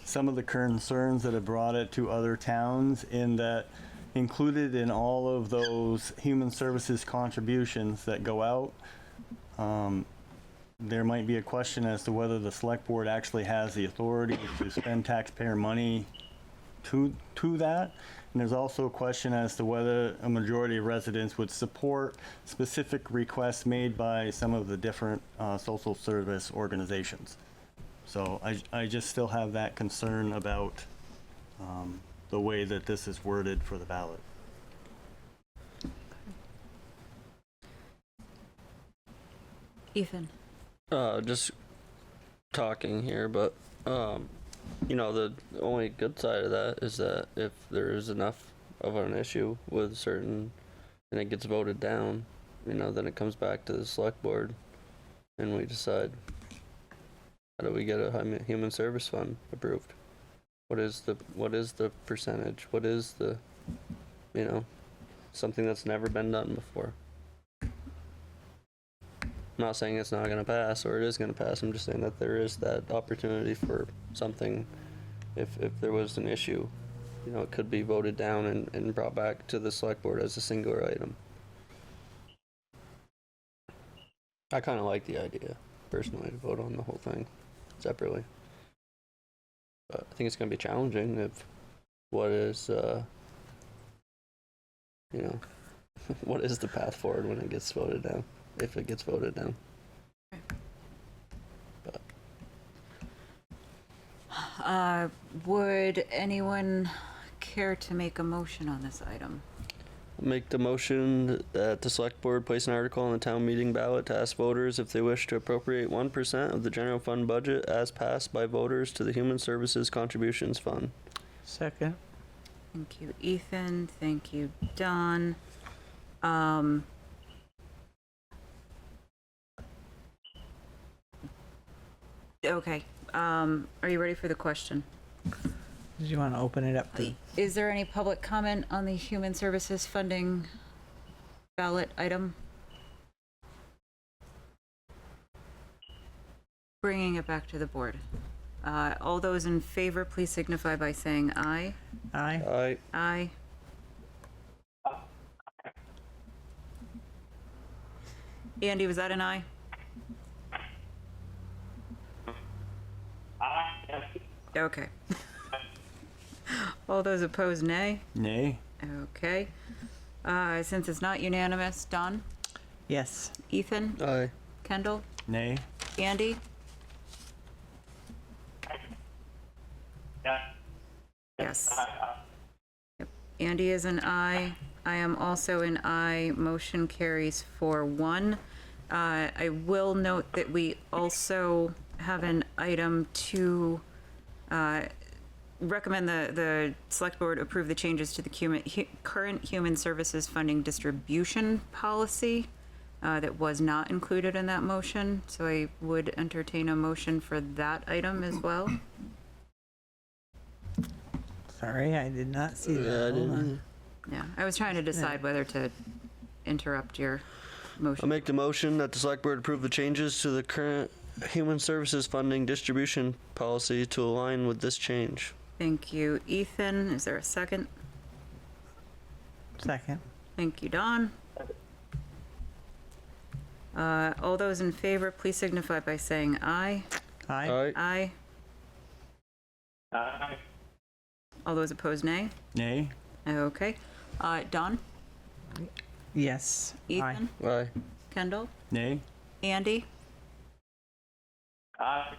some of the concerns that have brought it to other towns, in that included in all of those human services contributions that go out, there might be a question as to whether the select board actually has the authority to spend taxpayer money to that. And there's also a question as to whether a majority of residents would support specific requests made by some of the different social service organizations. So I just still have that concern about the way that this is worded for the ballot. Ethan? Just talking here, but you know, the only good side of that is that if there is enough of an issue with certain, and it gets voted down, you know, then it comes back to the select board, and we decide, how do we get a human service fund approved? What is the percentage? What is the, you know, something that's never been done before? I'm not saying it's not going to pass or it is going to pass. I'm just saying that there is that opportunity for something. If there was an issue, you know, it could be voted down and brought back to the select board as a singular item. I kind of like the idea, personally, to vote on the whole thing separately. But I think it's going to be challenging if what is, you know, what is the path forward when it gets voted down? If it gets voted down. But. Would anyone care to make a motion on this item? Make the motion that the select board place an article on the town meeting ballot to ask voters if they wish to appropriate 1% of the general fund budget as passed by voters to the Human Services Contributions Fund. Second. Thank you, Ethan. Thank you, Don. Okay, are you ready for the question? Did you want to open it up to? Is there any public comment on the human services funding ballot item? Bringing it back to the board. All those in favor, please signify by saying aye. Aye. Aye. Aye. Andy, was that an aye? Okay. All those opposed, nay? Nay? Okay. Since it's not unanimous, Don? Yes. Ethan? Aye. Kendall? Nay? Andy? Yeah. Yes. Yep. Andy is an aye. I am also an aye. Motion carries 4-1. I will note that we also have an item to recommend the select board approve the changes to the current human services funding distribution policy that was not included in that motion. So I would entertain a motion for that item as well. Sorry, I did not see that. Yeah, I Hold on. didn't. Yeah, I was trying to decide whether to interrupt your I'll motion. make the motion that the select board approve the changes to the current human services funding distribution policy to align with this change. Thank you, Ethan. Is there a second? Second. Thank you, Don. All those in favor, please signify by saying aye. Aye. Aye. Aye. All those opposed, nay. Nay? Okay. Don? Yes. Ethan? Aye. Kendall? Nay? Andy? Aye.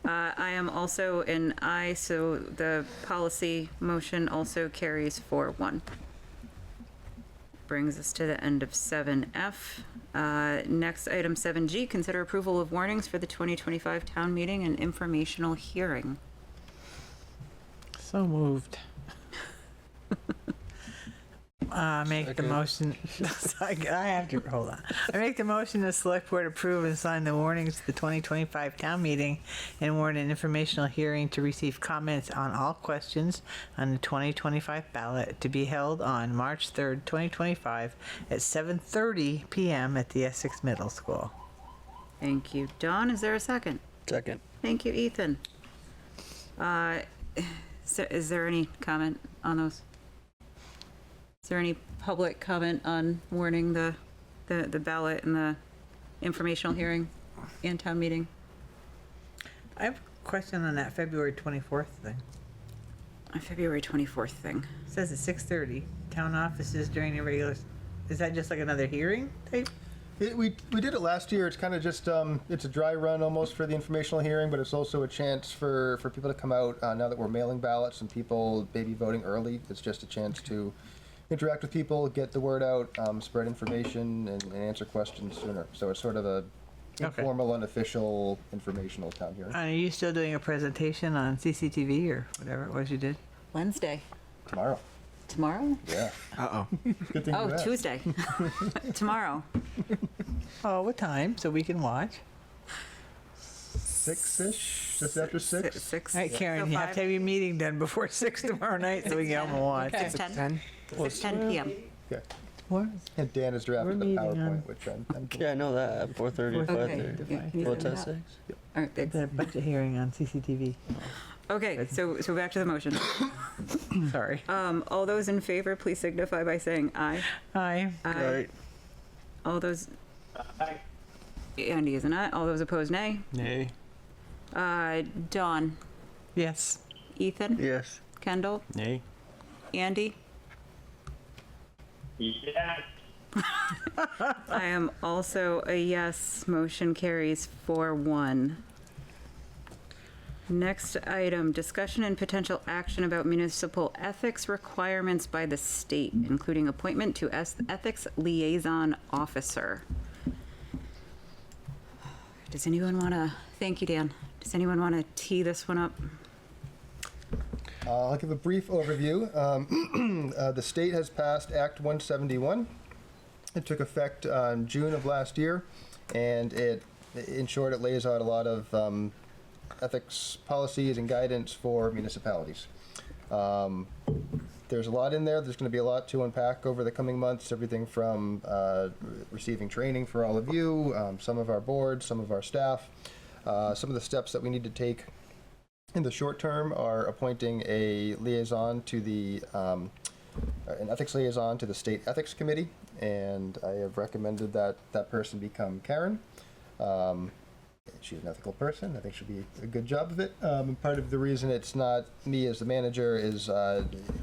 I am also an aye, so the policy motion also carries 4-1. Brings us to the end of 7F. Next, item 7G, consider approval of warnings for the 2025 town meeting and informational hearing. So moved. Make the Second. motion. I have to hold on. I make the motion the select board approve and sign the warnings to the 2025 town meeting and warn an informational hearing to receive comments on all questions on the 2025 ballot to be held on March 3rd, 2025 at 7:30 p.m. at the Essex Middle School. Thank you. Dawn, is there a second? Second. Thank you, Ethan. So is there any comment on those? Is there any public comment on warning the ballot and the informational hearing and town meeting? I have a question on that February 24th thing. February 24th thing. It says at 6:30, town offices during the regular, is that just like another hearing type? We did it last year. It's kind of just, it's a dry run almost for the informational hearing, but it's also a chance for people to come out now that we're mailing ballots and people maybe voting early. It's just a chance to interact with people, get the word out, spread information, and answer questions sooner. So it's sort of a informal, unofficial, informational town hearing. Are you still doing a presentation on CCTV or whatever it was you did? Wednesday. Tomorrow. Tomorrow? Yeah. Uh-oh. Good thing Oh, you asked. Tuesday. Tomorrow. Oh, what time? So we can watch? 6-ish, just after 6. Six. All right, Karen, So you have to have your meeting done before 6 tomorrow night so we can get home and watch. 6:10. 10? 6:10 p.m. Okay. What? And Dan has drafted the We're meeting PowerPoint, on- which I'm Yeah, I know that. 4:30 to Okay. 5:30. Can you Well, send to that? 6. All right, thanks. The budget hearing on CCTV. Okay, so back to the motion. Sorry. All those in favor, please signify by saying aye. Aye. Right. All those, Aye. Andy is an aye. All those opposed, nay. Nay. Dawn, Yes. Ethan, Yes. Kendall, Nay. Andy. Yes. I am also a yes. Motion carries 4-1. Next item, discussion and potential action about municipal ethics requirements by the state, including appointment to ethics liaison officer. Does anyone want to, thank you, Dan. Does anyone want to tee this one up? I'll give a brief overview. The state has passed Act 171. It took effect in June of last year, and in short, it lays out a lot of ethics policies and guidance for municipalities. There's a lot in there. There's going to be a lot to unpack over the coming months, everything from receiving training for all of you, some of our boards, some of our staff. Some of the steps that we need to take in the short term are appointing a liaison to the, an ethics liaison to the State Ethics Committee, and I have recommended that that person become Karen. She's an ethical person. I think she'll be a good job of it. And part of the reason it's not me as the manager is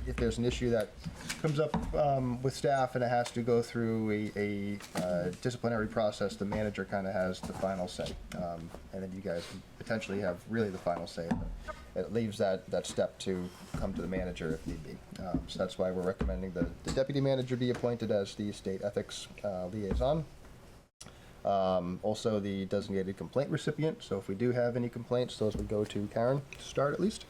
if there's an issue that comes up with staff and it has to go through a disciplinary process, the manager kind of has the final say. And then you guys can potentially have really the final say. But it leaves that step to come to the manager if need be. So that's why we're recommending the deputy manager be appointed as the state ethics liaison. Also the designated complaint recipient, so if we do have any complaints, those would go to Karen to start at least.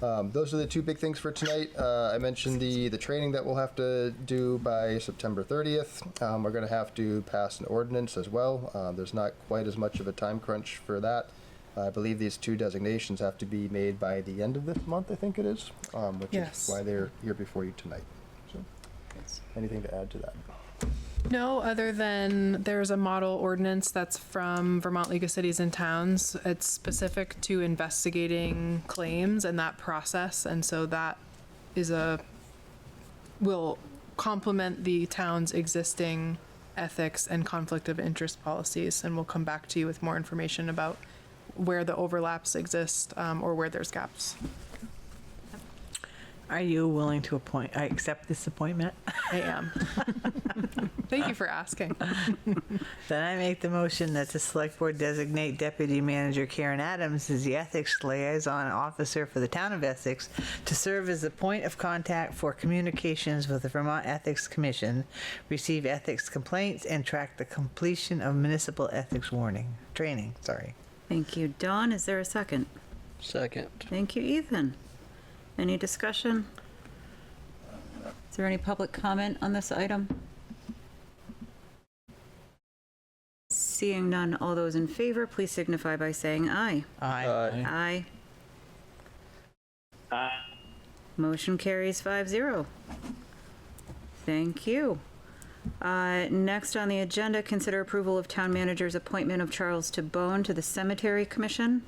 Those are the two big things for tonight. I mentioned the training that we'll have to do by September 30th. We're going to have to pass an ordinance as well. There's not quite as much of a time crunch for that. I believe these two designations have to be made by the end of this month, I think it is, which Yes. is why they're here before you tonight. So, anything to add to that? No, other than there's a model ordinance that's from Vermont League of Cities and Towns. It's specific to investigating claims and that process, and so that is will complement the town's existing ethics and conflict of interest policies, and we'll come back to you with more information about where the overlaps exist or where there's gaps. Are you willing to accept this appointment? I am. Thank you for asking. Then I make the motion that the select board designate Deputy Manager Karen Adams as the Ethics Liaison Officer for the Town of Essex to serve as the point of contact for communications with the Vermont Ethics Commission, receive ethics complaints, and track the completion of municipal ethics training. Thank you. Dawn, is there a second? Second. Thank you, Ethan. Any discussion? Is there any public comment on this item? Seeing none, all those in favor, please signify by saying aye. Aye. Aye. Motion carries 5-0. Thank you. Next on the agenda, consider approval of town manager's appointment of Charles Tabone to the Cemetery Commission.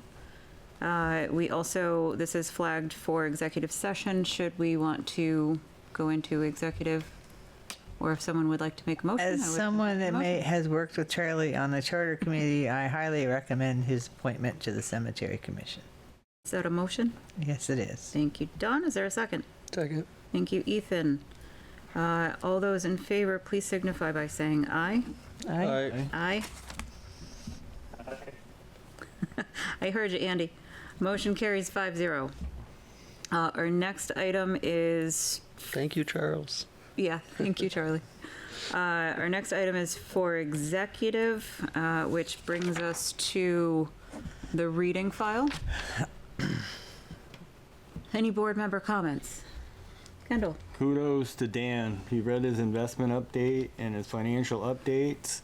This is flagged for executive session. Should we want to go into executive? Or if someone would like to make a motion? As I would someone make a that motion. has worked with Charlie on the Charter Committee, I highly recommend his appointment to the Cemetery Commission. Is that a motion? Yes, it is. Thank you, Don. Is there a second? Second. Thank you, Ethan. All those in favor, please signify by saying aye. Aye. Aye. I heard you, Andy. Motion carries 5-0. Our next item is, Thank you, Charles. yeah, thank you, Charlie. Our next item is for executive, which brings us to the reading file. Any board member comments? Kendall? Kudos to Dan. He read his investment update and his financial updates.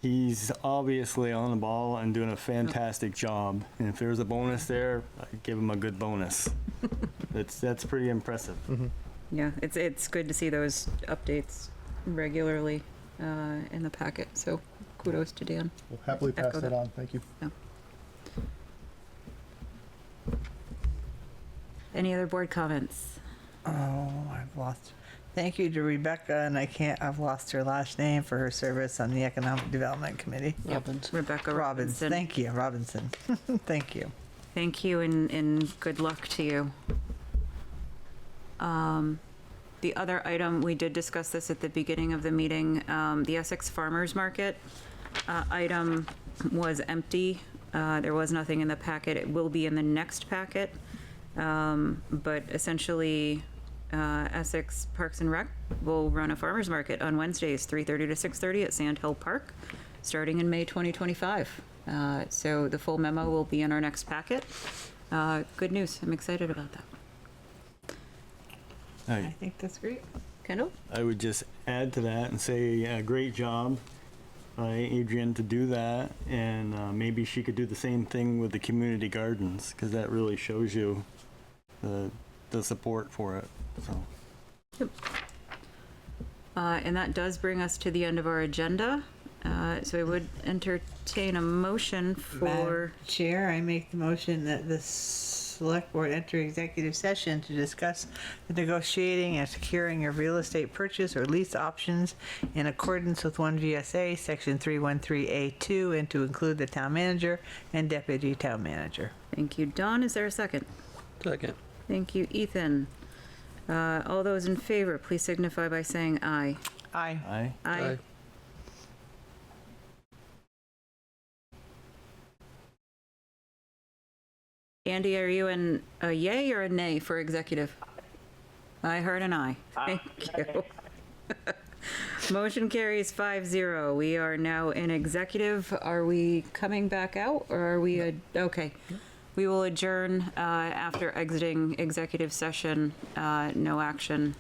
He's obviously on the ball and doing a fantastic job. And if there's a bonus there, I'd give him a good bonus. That's pretty impressive. Yeah, it's good to see those updates regularly in the packet, so kudos to Dan. We'll happily pass Echo that that. on. Thank you. Any other board comments? Oh, I've lost. Thank you to Rebecca, and I've lost her last name for her service on the Economic Development Committee. Rebecca Robbins. Robinson. Thank you, Robinson. Thank you. Thank you and good luck to you. The other item, we did discuss this at the beginning of the meeting, the Essex Farmers Market item was empty. There was nothing in the packet. It will be in the next packet. But essentially, Essex Parks and Rec will run a farmers market on Wednesdays, 3:30 to 6:30 at Sand Hill Park, starting in May 2025. So the full memo will be in our next packet. Good news. I'm excited about that. I think that's great. Kendall? I would just add to that and say great job, Adrian, to do that. And maybe she could do the same thing with the community gardens, because that really shows you the support for it. So. And that does bring us to the end of our agenda. So I would entertain a motion for... Madam Chair, I make the motion that the Select Board enter executive session to discuss the negotiating and securing of real estate purchase or lease options in accordance with 1 VSA Section 313A2 and to include the town manager and deputy town manager. Thank you, Don. Is there a second? Second. Thank you, Ethan. All those in favor, please signify by saying aye. Aye. Aye. Aye. Andy, are you a yay or a nay for executive? I heard an aye. Thank you. Motion carries 5-0. We are now in executive. Are we coming back out or are we, okay. We will adjourn after exiting executive session. No action